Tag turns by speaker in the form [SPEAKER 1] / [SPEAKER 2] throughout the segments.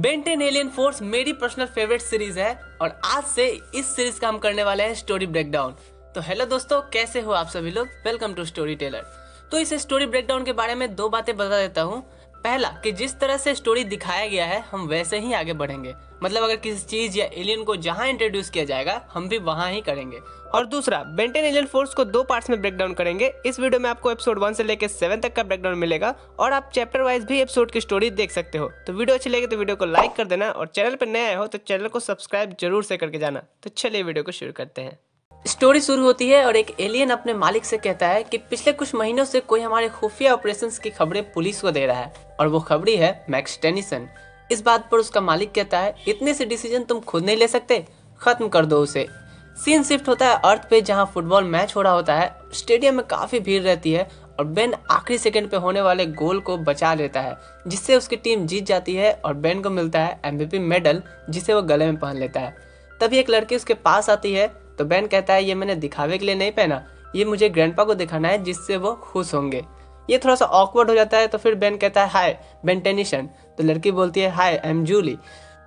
[SPEAKER 1] Ben 10 alien force मेरी personal favourite series है और आज से इस सीरीज का हम करने वाले हैं स्टोरी ब्रेकडाउन। तो हेलो दोस्तों, कैसे हो आप सभी लोग। Welcome to storyteller. तो इस स्टोरी ब्रेकडाउन के बारे में दो बातें बता देता हूँ। पहला कि जिस तरह से स्टोरी दिखाया गया है हम वैसे ही आगे बढ़ेंगे, मतलब अगर किसी चीज या एलियन को जहां इंट्रोड्यूस किया जाएगा हम भी वहां ही करेंगे। और दूसरा, बेन 10 एलियन फोर्स को दो पार्ट्स में ब्रेकडाउन करेंगे। इस वीडियो में आपको एपिसोड 1 से लेकर 7 तक का ब्रेकडाउन मिलेगा और आप चैप्टर वाइज भी एपिसोड की स्टोरी देख सकते हो। तो वीडियो अच्छी लगे तो वीडियो को लाइक कर देना और चैनल पर नए आए हो तो चैनल को सब्सक्राइब जरूर से करके जाना। तो चलिए वीडियो को शुरू करते हैं। स्टोरी शुरू होती है और एक एलियन अपने मालिक से कहता है कि पिछले कुछ महीनों से कोई हमारे खुफिया ऑपरेशंस की खबरें पुलिस को दे रहा है और वो खबरी है मैक्स टेनिसन। इस बात पर उसका मालिक कहता है, इतने से डिसीजन तुम खुद नहीं ले सकते, खत्म कर दो उसे। सीन शिफ्ट होता है अर्थ पे जहां फुटबॉल मैच हो रहा होता है। स्टेडियम में काफी भीड़ रहती है और बेन आखिरी सेकंड पे होने वाले गोल को बचा लेता है जिससे उसकी टीम जीत जाती है और बेन को मिलता है MVP मेडल जिसे वो गले में पहन लेता है। तभी एक लड़की उसके पास आती है तो बेन कहता है, ये मैंने दिखावे के लिए नहीं पहना, ये मुझे ग्रैंडपा को दिखाना है जिससे वो खुश होंगे। ये थोड़ा सा ऑकवर्ड हो जाता है तो फिर बेन कहता है, हाय बेन टेनिसन। तो लड़की बोलती है, हाय आई एम जूली,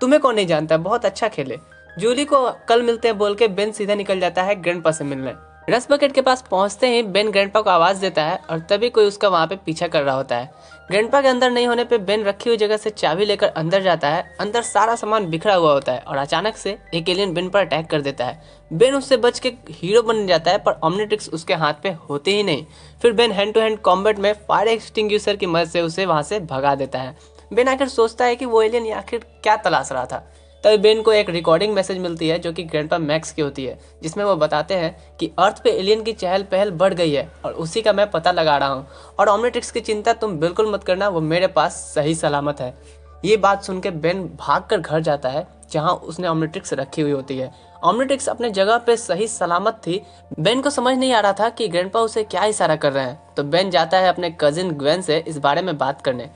[SPEAKER 1] तुम्हें कौन नहीं जानता, बहुत अच्छा खेले। जूली को कल मिलते हैं बोल के बेन सीधा निकल जाता है ग्रैंडपा से मिलने। रस बकेट के पास पहुंचते ही बेन ग्रैंडपा को आवाज देता है और तभी कोई उसका वहां पे पीछा कर रहा होता है। ग्रैंडपा के अंदर नहीं होने पे बेन रखी हुई जगह से चाबी लेकर अंदर जाता है। अंदर सारा सामान बिखरा हुआ होता है और अचानक से एक एलियन बेन पर अटैक कर देता है। बेन उससे बच के हीरो बन जाता है पर ओमनिट्रिक्स उसके हाथ पे होते ही नहीं। फिर Ben hand to hand combat में फायर एक्सटिंग्विशर की मदद से उसे वहां से भगा देता है। बेन आखिर सोचता है कि वो एलियन आखिर क्या तलाश रहा था। तभी बेन को एक रिकॉर्डिंग मैसेज मिलती है जो कि ग्रैंडपा मैक्स की होती है, जिसमें वो बताते हैं कि अर्थ पे एलियन की चहल पहल बढ़ गई है और उसी का मैं पता लगा रहा हूँ और ओमनिट्रिक्स की चिंता तुम बिल्कुल मत करना, वो मेरे पास सही सलामत है। ये बात सुन के बेन भागकर घर जाता है जहाँ उसने ओमनिट्रिक्स रखी हुई होती है। ओमनिट्रिक्स अपने जगह पे सही सलामत थी। बेन को समझ नहीं आ रहा था कि ग्रैंडपा उसे क्या इशारा कर रहे हैं, तो बेन जाता है अपने कजिन ग्वेन से इस बारे में बात करने।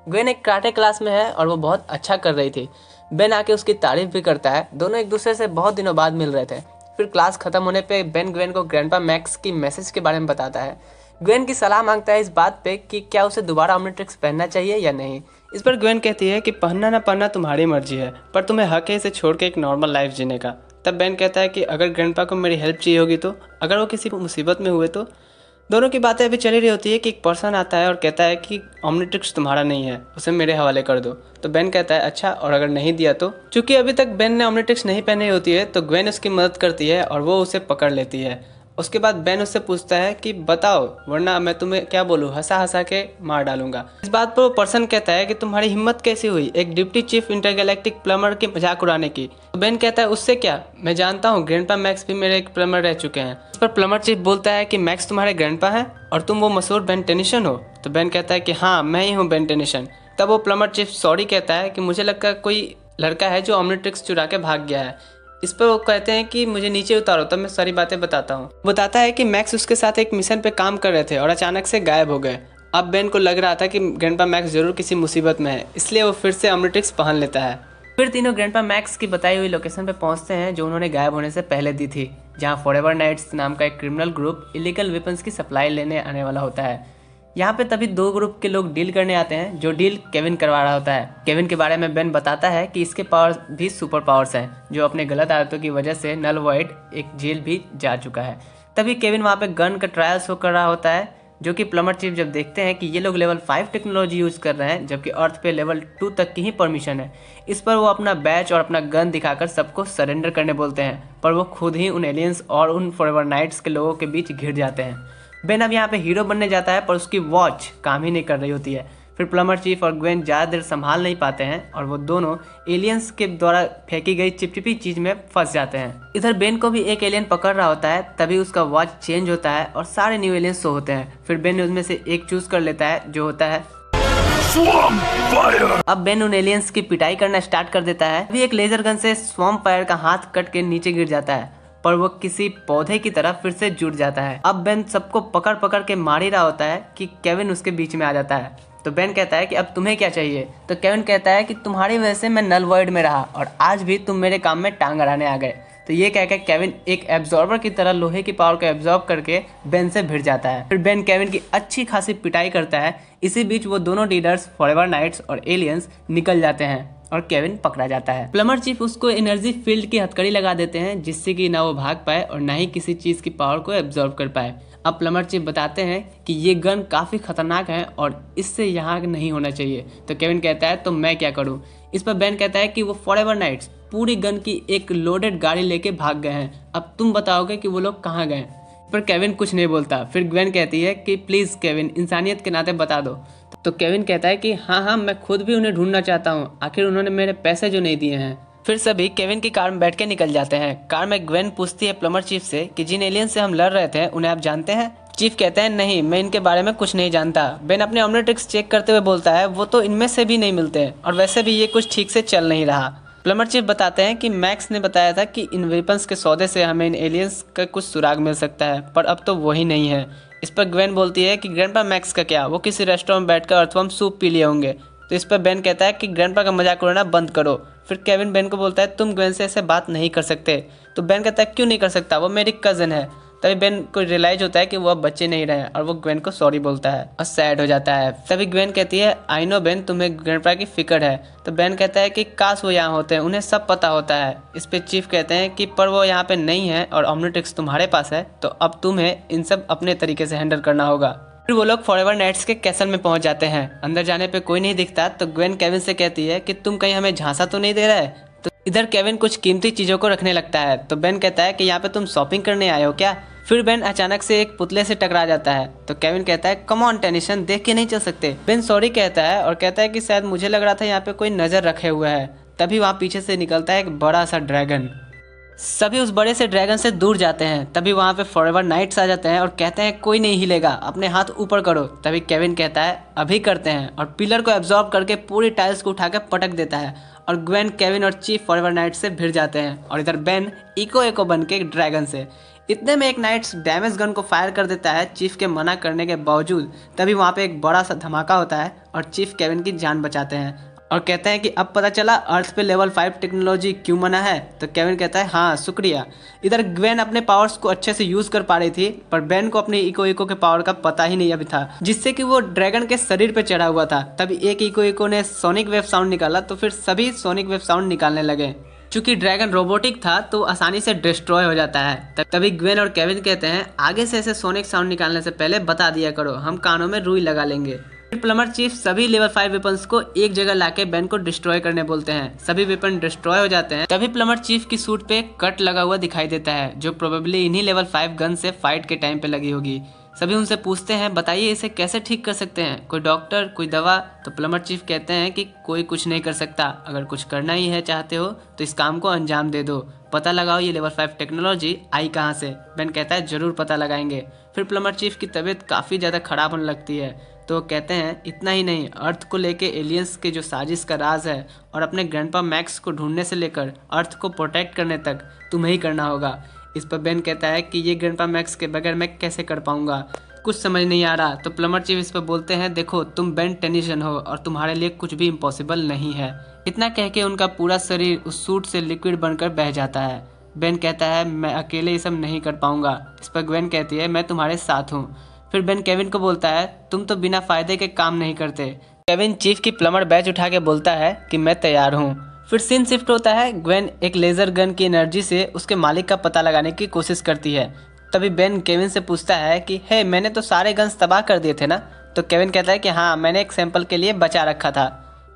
[SPEAKER 1] ग्वेन एक कराटे क्लास में है और वो बहुत अच्छा कर रही थी। बेन आके उसकी तारीफ भी करता है। दोनों एक दूसरे से बहुत दिनों बाद मिल रहे थे। फिर क्लास खत्म होने पे बेन ग्वेन को ग्रैंडपा मैक्स की मैसेज के बारे में बताता है। ग्वेन की सलाह मांगता है इस बात पे कि क्या उसे दोबारा ओमनिट्रिक्स पहनना चाहिए या नहीं। इस पर ग्वेन कहती है कि पहनना ना पहनना तुम्हारी मर्जी है, पर तुम्हें हक है इसे छोड़ के एक नॉर्मल लाइफ जीने का। तब बेन कहता है कि अगर ग्रैंडपा को मेरी हेल्प चाहिए होगी तो, अगर वो किसी मुसीबत में हुए तो। दोनों की बातें अभी चली रही होती है कि एक पर्सन आता है और कहता है कि ओमनिट्रिक्स तुम्हारा नहीं है, उसे मेरे हवाले कर दो। तो बेन कहता है अच्छा, और अगर नहीं दिया तो। चूंकि अभी तक बेन ने ओमनिट्रिक्स नहीं पहनी होती है तो ग्वेन उसकी मदद करती है और वो उसे पकड़ लेती है। उसके बाद बेन उससे पूछता है कि बताओ वरना मैं तुम्हें क्या बोलूँ, हंसा हंसा के मार डालूंगा। इस बात पर वो पर्सन कहता है कि तुम्हारी हिम्मत कैसी हुई एक डिप्टी चीफ इंटरगैलेक्टिक प्लम्बर की मजाक उड़ाने की। तो बेन कहता है उससे क्या, मैं जानता हूँ ग्रैंडपा मैक्स भी मेरे एक प्लम्बर रह चुके हैं। इस पर प्लम्बर चीफ बोलता है कि मैक्स तुम्हारे ग्रैंडपा हैं और तुम वो मशहूर बेन टेनिसन हो। तो बेन कहता है कि हाँ मैं ही हूँ बेन टेनिसन। तब वो प्लम्बर चीफ सॉरी कहता है कि मुझे लगता है कोई लड़का है जो ओमनिट्रिक्स चुरा के भाग गया है। इस पर वो कहते हैं कि मुझे नीचे उतारो तब मैं सारी बातें बताता हूँ। बताता है कि मैक्स उसके साथ एक मिशन पे काम कर रहे थे और अचानक से गायब हो गए। अब बेन को लग रहा था कि ग्रैंडपा मैक्स जरूर किसी मुसीबत में है, इसलिए वो फिर से ओमनिट्रिक्स पहन लेता है। फिर तीनों ग्रैंडपा मैक्स की बताई हुई लोकेशन पे पहुंचते हैं जो उन्होंने गायब होने से पहले दी थी, जहाँ फॉरएवर नाइट्स नाम का एक क्रिमिनल ग्रुप इलीगल वेपन्स की सप्लाई लेने आने वाला होता है। यहाँ पे तभी दो ग्रुप के लोग डील करने आते हैं, जो डील केविन करवा रहा होता है। केविन के बारे में बेन बताता है कि इसके पावर्स भी सुपर पावर्स हैं, जो अपने गलत आदतों की वजह से नल वॉइड एक जेल भी जा चुका है। तभी केविन वहाँ पे गन का ट्रायल शो कर रहा होता है, जो कि प्लम्बर चीफ जब देखते हैं कि ये लोग लेवल 5 टेक्नोलॉजी यूज कर रहे हैं जबकि अर्थ पे लेवल 2 तक की ही परमिशन है। इस पर वो अपना बैच और अपना गन दिखाकर सबको सरेंडर करने बोलते हैं, पर वो खुद ही उन एलियंस और उन फॉरएवर नाइट्स के लोगों के बीच घिर जाते हैं। बेन अब यहाँ पे हीरो बनने जाता है पर उसकी वॉच काम ही नहीं कर रही होती है। फिर प्लम्बर चीफ और ग्वेन ज़्यादा देर संभाल नहीं पाते हैं और वो दोनों एलियंस के द्वारा फेंकी गई चिपचिपी चीज में फंस जाते हैं। इधर बेन को भी एक एलियन पकड़ रहा होता है, तभी उसका वॉच चेंज होता है और सारे न्यू एलियंस शो होते हैं। फिर बेन उनमें से एक चूज कर लेता है जो होता है स्वॉर्म फायर। अब बेन उन एलियंस की पिटाई करना स्टार्ट कर देता है। अभी एक लेजर गन से स्वॉर्म फायर का हाथ कट के नीचे गिर जाता है पर वो किसी पौधे की तरह फिर से जुड़ जाता है। अब बेन सबको पकड़ पकड़ के मार ही रहा होता है कि केविन उसके बीच में आ जाता है। तो बेन कहता है कि अब तुम्हें क्या चाहिए। तो केविन कहता है कि तुम्हारी वजह से मैं नल वॉइड में रहा और आज भी तुम मेरे काम में टांग अड़ाने आ गए। तो ये कहकर केविन एक एब्जॉर्बर की तरह लोहे की पावर को एब्जॉर्ब करके बेन से भिड़ जाता है। फिर बेन केविन की अच्छी खासी पिटाई करता है। इसी बीच वो दोनों लीडर्स फॉरएवर नाइट्स और एलियंस निकल जाते हैं और केविन पकड़ा जाता है। प्लमर चीफ उसको एनर्जी फील्ड की हथकड़ी लगा देते हैं जिससे कि ना वो भाग पाए और ना ही किसी चीज की पावर को एब्जॉर्ब कर पाए। अब प्लमर चीफ बताते हैं कि ये गन काफी खतरनाक है और इससे यहाँ नहीं होना चाहिए। तो केविन कहता है तो मैं क्या करूँ। इस पर बेन कहता है कि वो फॉरएवर नाइट्स पूरी गन की एक लोडेड गाड़ी लेके भाग गए हैं, अब तुम बताओगे कि वो लोग कहाँ गए। पर केविन कुछ नहीं बोलता। फिर ग्वेन कहती है कि प्लीज केविन, इंसानियत के नाते बता दो। तो केविन कहता है कि हाँ मैं खुद भी उन्हें ढूंढना चाहता हूँ, आखिर उन्होंने मेरे पैसे जो नहीं दिए हैं। फिर सभी केविन की कार में बैठ के निकल जाते हैं। कार में ग्वेन पूछती है प्लमर चीफ से कि जिन एलियन से हम लड़ रहे थे उन्हें आप जानते हैं। चीफ कहते हैं नहीं, मैं इनके बारे में कुछ नहीं जानता। बेन अपने ऑमलेट्रिक्स चेक करते हुए बोलता है वो तो इनमें से भी नहीं मिलते और वैसे भी ये कुछ ठीक से चल नहीं रहा। प्लमर चीफ बताते हैं कि मैक्स ने बताया था कि इन वेपन्स के सौदे से हमें इन एलियंस का कुछ सुराग मिल सकता है, पर अब तो वही नहीं है। इस पर ग्वेन बोलती है कि ग्रैंडपा मैक्स का क्या, वो किसी रेस्टोरेंट में बैठकर अर्थवर्म सूप पी लिए होंगे। तो इस पर बेन कहता है कि ग्रैंडपा का मजाक उड़ाना बंद करो। फिर केविन बेन को बोलता है तुम ग्वेन से ऐसे बात नहीं कर सकते। तो बेन कहता है क्यों नहीं कर सकता, वो मेरी कज़न है। तभी बेन को रियलाइज होता है कि वो अब बच्चे नहीं रहे और वो ग्वेन को सॉरी बोलता है और सैड हो जाता है। तभी ग्वेन कहती है आई नो बेन, तुम्हें ग्रैंडपा की फिक्र है। तो बेन कहता है कि काश वो यहाँ होते हैं, उन्हें सब पता होता है। इस पे चीफ कहते हैं कि पर वो यहाँ पे नहीं है और ऑमलेट्रिक्स तुम्हारे पास है, तो अब तुम्हें इन सब अपने तरीके से हैंडल करना होगा। फिर वो लोग फॉरएवर नाइट्स के कैसल में पहुंच जाते हैं। अंदर जाने पे कोई नहीं दिखता तो ग्वेन केविन से कहती है कि तुम कहीं हमें झांसा तो नहीं दे रहा है। तो इधर केविन कुछ कीमती चीजों को रखने लगता है। तो बेन कहता है कि यहाँ पे तुम शॉपिंग करने आए हो क्या। फिर बेन अचानक से एक पुतले से टकरा जाता है। तो केविन कहता है कम ऑन टेनिशन, देख के नहीं चल सकते। बेन सॉरी कहता है और कहता है कि शायद मुझे लग रहा था यहाँ पे कोई नजर रखे हुआ है। तभी वहाँ पीछे से निकलता है एक बड़ा सा ड्रैगन। सभी उस बड़े से ड्रैगन से दूर जाते हैं। तभी वहाँ पे फॉरएवर नाइट्स आ जाते हैं और कहते हैं कोई नहीं हिलेगा, अपने हाथ ऊपर करो। तभी केविन कहता है अभी करते हैं और पिलर को एब्जॉर्ब करके पूरी टाइल्स को उठा के पटक देता है और ग्वेन, केविन और चीफ फॉरएवर नाइट्स से भिड़ जाते हैं। और इधर बेन इको बन के ड्रैगन से। इतने में एक नाइट्स डैमेज गन को फायर कर देता है चीफ के मना करने के बावजूद। तभी वहाँ पे एक बड़ा सा धमाका होता है और चीफ केविन की जान बचाते हैं और कहते हैं कि अब पता चला अर्थ पे लेवल 5 टेक्नोलॉजी क्यों मना है। तो केविन कहता है हाँ शुक्रिया। इधर ग्वेन अपने पावर्स को अच्छे से यूज कर पा रही थी, पर बेन को अपने इको के पावर का पता ही नहीं अभी था, जिससे कि वो ड्रैगन के शरीर पे चढ़ा हुआ था। तभी एक इको ने सोनिक वेव साउंड निकाला तो फिर सभी सोनिक वेव साउंड निकालने लगे। चूंकि ड्रैगन रोबोटिक था तो आसानी से डिस्ट्रॉय हो जाता है। तभी ग्वेन और केविन कहते हैं आगे से ऐसे सोनिक साउंड निकालने से पहले बता दिया करो, हम कानों में रुई लगा लेंगे। फिर प्लमर चीफ सभी लेवल 5 वेपन्स को एक जगह लाके बेन को डिस्ट्रॉय करने बोलते हैं। सभी वेपन डिस्ट्रॉय हो जाते हैं। तभी प्लमर चीफ की सूट पे कट लगा हुआ दिखाई देता है, जो प्रोबेबली इन्हीं लेवल 5 गन से फाइट के टाइम पे लगी होगी। सभी उनसे पूछते हैं बताइए इसे कैसे ठीक कर सकते हैं, कोई डॉक्टर, कोई दवा। तो प्लमर चीफ कहते हैं कि कोई कुछ नहीं कर सकता, अगर कुछ करना ही है चाहते हो तो इस काम को अंजाम दे दो, पता लगाओ ये लेवल 5 टेक्नोलॉजी आई कहाँ से। बेन कहता है जरूर पता लगाएंगे। फिर प्लमर चीफ की तबीयत काफ़ी ज़्यादा खराब होने लगती है, तो कहते हैं इतना ही नहीं, अर्थ को लेके एलियंस के जो साजिश का राज है और अपने ग्रैंडपा मैक्स को ढूंढने से लेकर अर्थ को प्रोटेक्ट करने तक तुम्हें ही करना होगा। इस पर बेन कहता है कि ये ग्रैंडपा मैक्स के बगैर मैं कैसे कर पाऊंगा, कुछ समझ नहीं आ रहा। तो प्लमर चीफ इस पर बोलते हैं देखो तुम बेन टेनिसन हो और तुम्हारे लिए कुछ भी इम्पॉसिबल नहीं है। इतना कह के उनका पूरा शरीर उस सूट से लिक्विड बनकर बह जाता है। बेन कहता है मैं अकेले ये सब नहीं कर पाऊंगा। इस पर ग्वेन कहती है मैं तुम्हारे साथ हूँ। फिर बेन केविन को बोलता है तुम तो बिना फायदे के काम नहीं करते। केविन चीफ की प्लमर बैच उठा के बोलता है कि मैं तैयार हूँ। फिर सीन शिफ्ट होता है। ग्वेन एक लेजर गन की एनर्जी से उसके मालिक का पता लगाने की कोशिश करती है। तभी बेन केविन से पूछता है कि हे मैंने तो सारे गन्स तबाह कर दिए थे ना। तो केविन कहता है कि हाँ मैंने एक सैंपल के लिए बचा रखा था,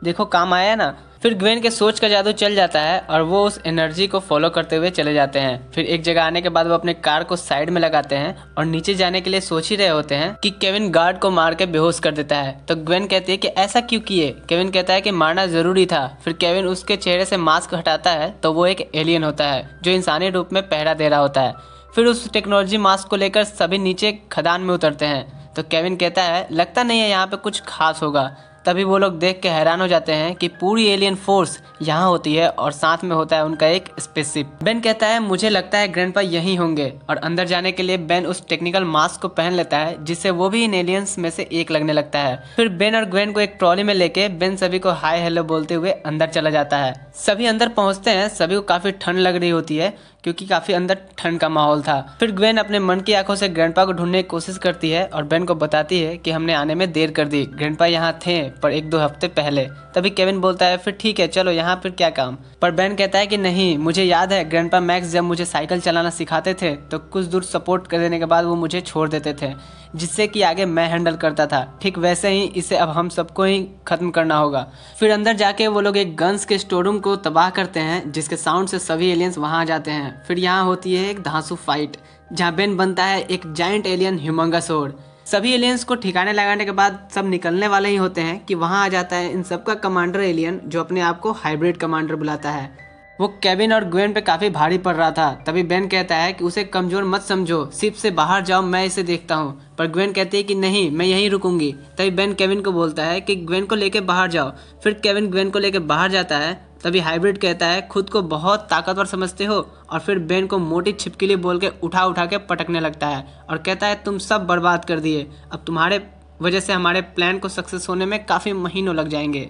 [SPEAKER 1] देखो काम आया ना। फिर ग्वेन के सोच का जादू चल जाता है और वो उस एनर्जी को फॉलो करते हुए चले जाते हैं। फिर एक जगह आने के बाद वो अपने कार को साइड में लगाते हैं और नीचे जाने के लिए सोच ही रहे होते हैं कि केविन गार्ड को मार के बेहोश कर देता है। तो ग्वेन कहती है कि ऐसा क्यों किए। केविन कहता है कि मारना जरूरी था। फिर केविन उसके चेहरे से मास्क हटाता है तो वो एक एलियन होता है जो इंसानी रूप में पहरा दे रहा होता है। फिर उस टेक्नोलॉजी मास्क को लेकर सभी नीचे खदान में उतरते हैं। तो केविन कहता है लगता नहीं है यहाँ पे कुछ खास होगा। तभी वो लोग देख के हैरान हो जाते हैं कि पूरी एलियन फोर्स यहाँ होती है और साथ में होता है उनका एक स्पेसशिप। बेन कहता है मुझे लगता है ग्रैंडपा यहीं होंगे और अंदर जाने के लिए बेन उस टेक्निकल मास्क को पहन लेता है जिससे वो भी इन एलियंस में से एक लगने लगता है। फिर बेन और ग्वेन को एक ट्रॉली में लेके बेन सभी को हाय हेलो बोलते हुए अंदर चला जाता है। सभी अंदर पहुंचते हैं। सभी को काफी ठंड लग रही होती है क्योंकि काफी अंदर ठंड का माहौल था। फिर ग्वेन अपने मन की आंखों से ग्रैंडपा को ढूंढने की कोशिश करती है और बेन को बताती है कि हमने आने में देर कर दी, ग्रैंडपा यहाँ थे पर 1-2 हफ्ते पहले। तभी केविन बोलता है फिर ठीक है चलो, यहाँ फिर क्या काम। पर बेन कहता है कि नहीं, मुझे याद है ग्रैंडपा मैक्स जब मुझे साइकिल चलाना सिखाते थे तो कुछ दूर सपोर्ट कर देने के बाद वो मुझे छोड़ देते थे, जिससे कि आगे मैं हैंडल करता था। ठीक वैसे ही इसे अब हम सबको ही खत्म करना होगा। फिर अंदर जाके वो लोग एक गन्स के स्टोर रूम को तबाह करते हैं, जिसके साउंड से सभी एलियंस वहाँ आ जाते हैं। फिर यहाँ होती है एक धांसू फाइट, जहाँ बेन बनता है एक जायंट एलियन ह्यूमंगसौर। सभी एलियंस को ठिकाने लगाने के बाद सब निकलने वाले ही होते हैं कि वहाँ आ जाता है इन सबका कमांडर एलियन, जो अपने आप को हाइब्रिड कमांडर बुलाता है। वो केविन और ग्वेन पे काफ़ी भारी पड़ रहा था। तभी बेन कहता है कि उसे कमज़ोर मत समझो, शिप से बाहर जाओ, मैं इसे देखता हूँ। पर ग्वेन कहती है कि नहीं, मैं यहीं रुकूंगी। तभी बेन केविन को बोलता है कि ग्वेन को लेके बाहर जाओ। फिर केविन ग्वेन को लेके बाहर जाता है। तभी हाइब्रिड कहता है खुद को बहुत ताकतवर समझते हो, और फिर बेन को मोटी छिपकली बोल के उठा के पटकने लगता है और कहता है तुम सब बर्बाद कर दिए, अब तुम्हारे वजह से हमारे प्लान को सक्सेस होने में काफ़ी महीनों लग जाएंगे।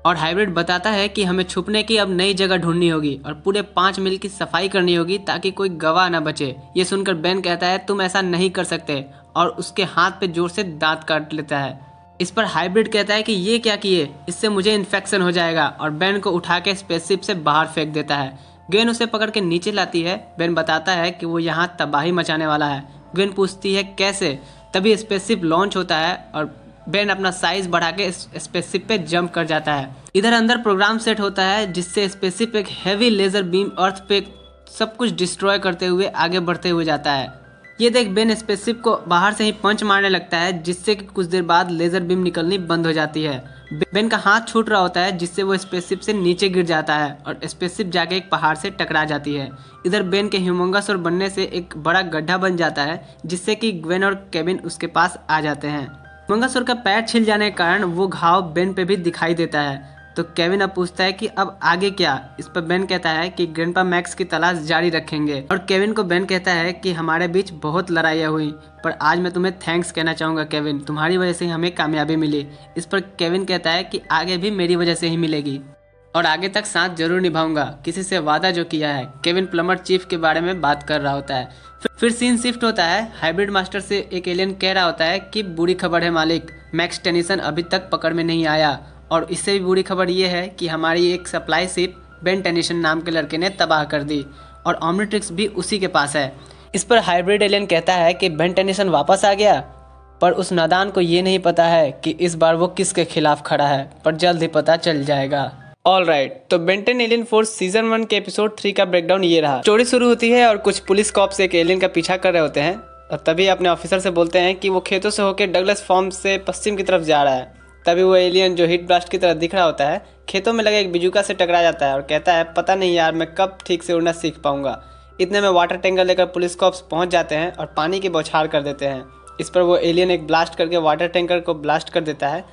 [SPEAKER 1] और हाइब्रिड बताता है कि हमें छुपने की अब नई जगह ढूंढनी होगी और पूरे 5 मील की सफाई करनी होगी ताकि कोई गवाह न बचे। ये सुनकर बेन कहता है तुम ऐसा नहीं कर सकते, और उसके हाथ पे जोर से दांत काट लेता है। इस पर हाइब्रिड कहता है कि ये क्या किए, इससे मुझे इन्फेक्शन हो जाएगा, और बेन को उठा के स्पेसशिप से बाहर फेंक देता है। ग्वेन उसे पकड़ के नीचे लाती है। बेन बताता है कि वो यहाँ तबाही मचाने वाला है। ग्वेन पूछती है कैसे। तभी स्पेसशिप लॉन्च होता है और बेन अपना साइज बढ़ा के स्पेसशिप पे जंप कर जाता है। इधर अंदर प्रोग्राम सेट होता है, जिससे स्पेसशिप एक हैवी लेजर बीम अर्थ पे सब कुछ डिस्ट्रॉय करते हुए आगे बढ़ते हुए जाता है। ये देख बेन स्पेसशिप को बाहर से ही पंच मारने लगता है, जिससे कि कुछ देर बाद लेजर बीम निकलनी बंद हो जाती है। बेन का हाथ छूट रहा होता है, जिससे वो स्पेसशिप से नीचे गिर जाता है और स्पेसशिप जाके एक पहाड़ से टकरा जाती है। इधर बेन के ह्यूमंगसौर बनने से एक बड़ा गड्ढा बन जाता है, जिससे कि ग्वेन और केविन उसके पास आ जाते हैं। ह्यूमंगसौर का पैर छिल जाने के कारण वो घाव बेन पे भी दिखाई देता है। तो केविन अब पूछता है कि अब आगे क्या। इस पर बेन कहता है कि ग्रैंडपा मैक्स की तलाश जारी रखेंगे, और केविन को बेन कहता है कि हमारे बीच बहुत लड़ाइयाँ हुई, पर आज मैं तुम्हें थैंक्स कहना चाहूँगा केविन, तुम्हारी वजह से ही हमें कामयाबी मिली। इस पर केविन कहता है कि आगे भी मेरी वजह से ही मिलेगी, और आगे तक साथ जरूर निभाऊंगा, किसी से वादा जो किया है। केविन प्लम्बर चीफ के बारे में बात कर रहा होता है। फिर सीन शिफ्ट होता है। हाइब्रिड मास्टर से एक एलियन कह रहा होता है कि बुरी खबर है मालिक, मैक्स टेनिसन अभी तक पकड़ में नहीं आया, और इससे भी बुरी खबर ये है कि हमारी एक सप्लाई शिप बेन टेनिसन नाम के लड़के ने तबाह कर दी, और ओमनिट्रिक्स भी उसी के पास है। इस पर हाइब्रिड एलियन कहता है कि बेन टेनिसन वापस आ गया, पर उस नादान को ये नहीं पता है कि इस बार वो किसके खिलाफ खड़ा है, पर जल्द ही पता चल जाएगा। ऑलराइट, तो बेन 10 एलियन फोर्स सीजन 1 के एपिसोड 3 का ब्रेकडाउन ये रहा। स्टोरी शुरू होती है और कुछ पुलिस कॉप्स एक एलियन का पीछा कर रहे होते हैं, और तभी अपने ऑफिसर से बोलते हैं कि वो खेतों से होकर डगलस फार्म से पश्चिम की तरफ जा रहा है। तभी वो एलियन जो हिट ब्लास्ट की तरह दिख रहा होता है, खेतों में लगे एक बिजुका से टकरा जाता है और कहता है पता नहीं यार मैं कब ठीक से उड़ना सीख पाऊंगा। इतने में वाटर टैंकर लेकर पुलिस कॉप्स पहुंच जाते हैं और पानी की बौछार कर देते हैं। इस पर वो एलियन एक ब्लास्ट करके वाटर टैंकर को ब्लास्ट कर देता है।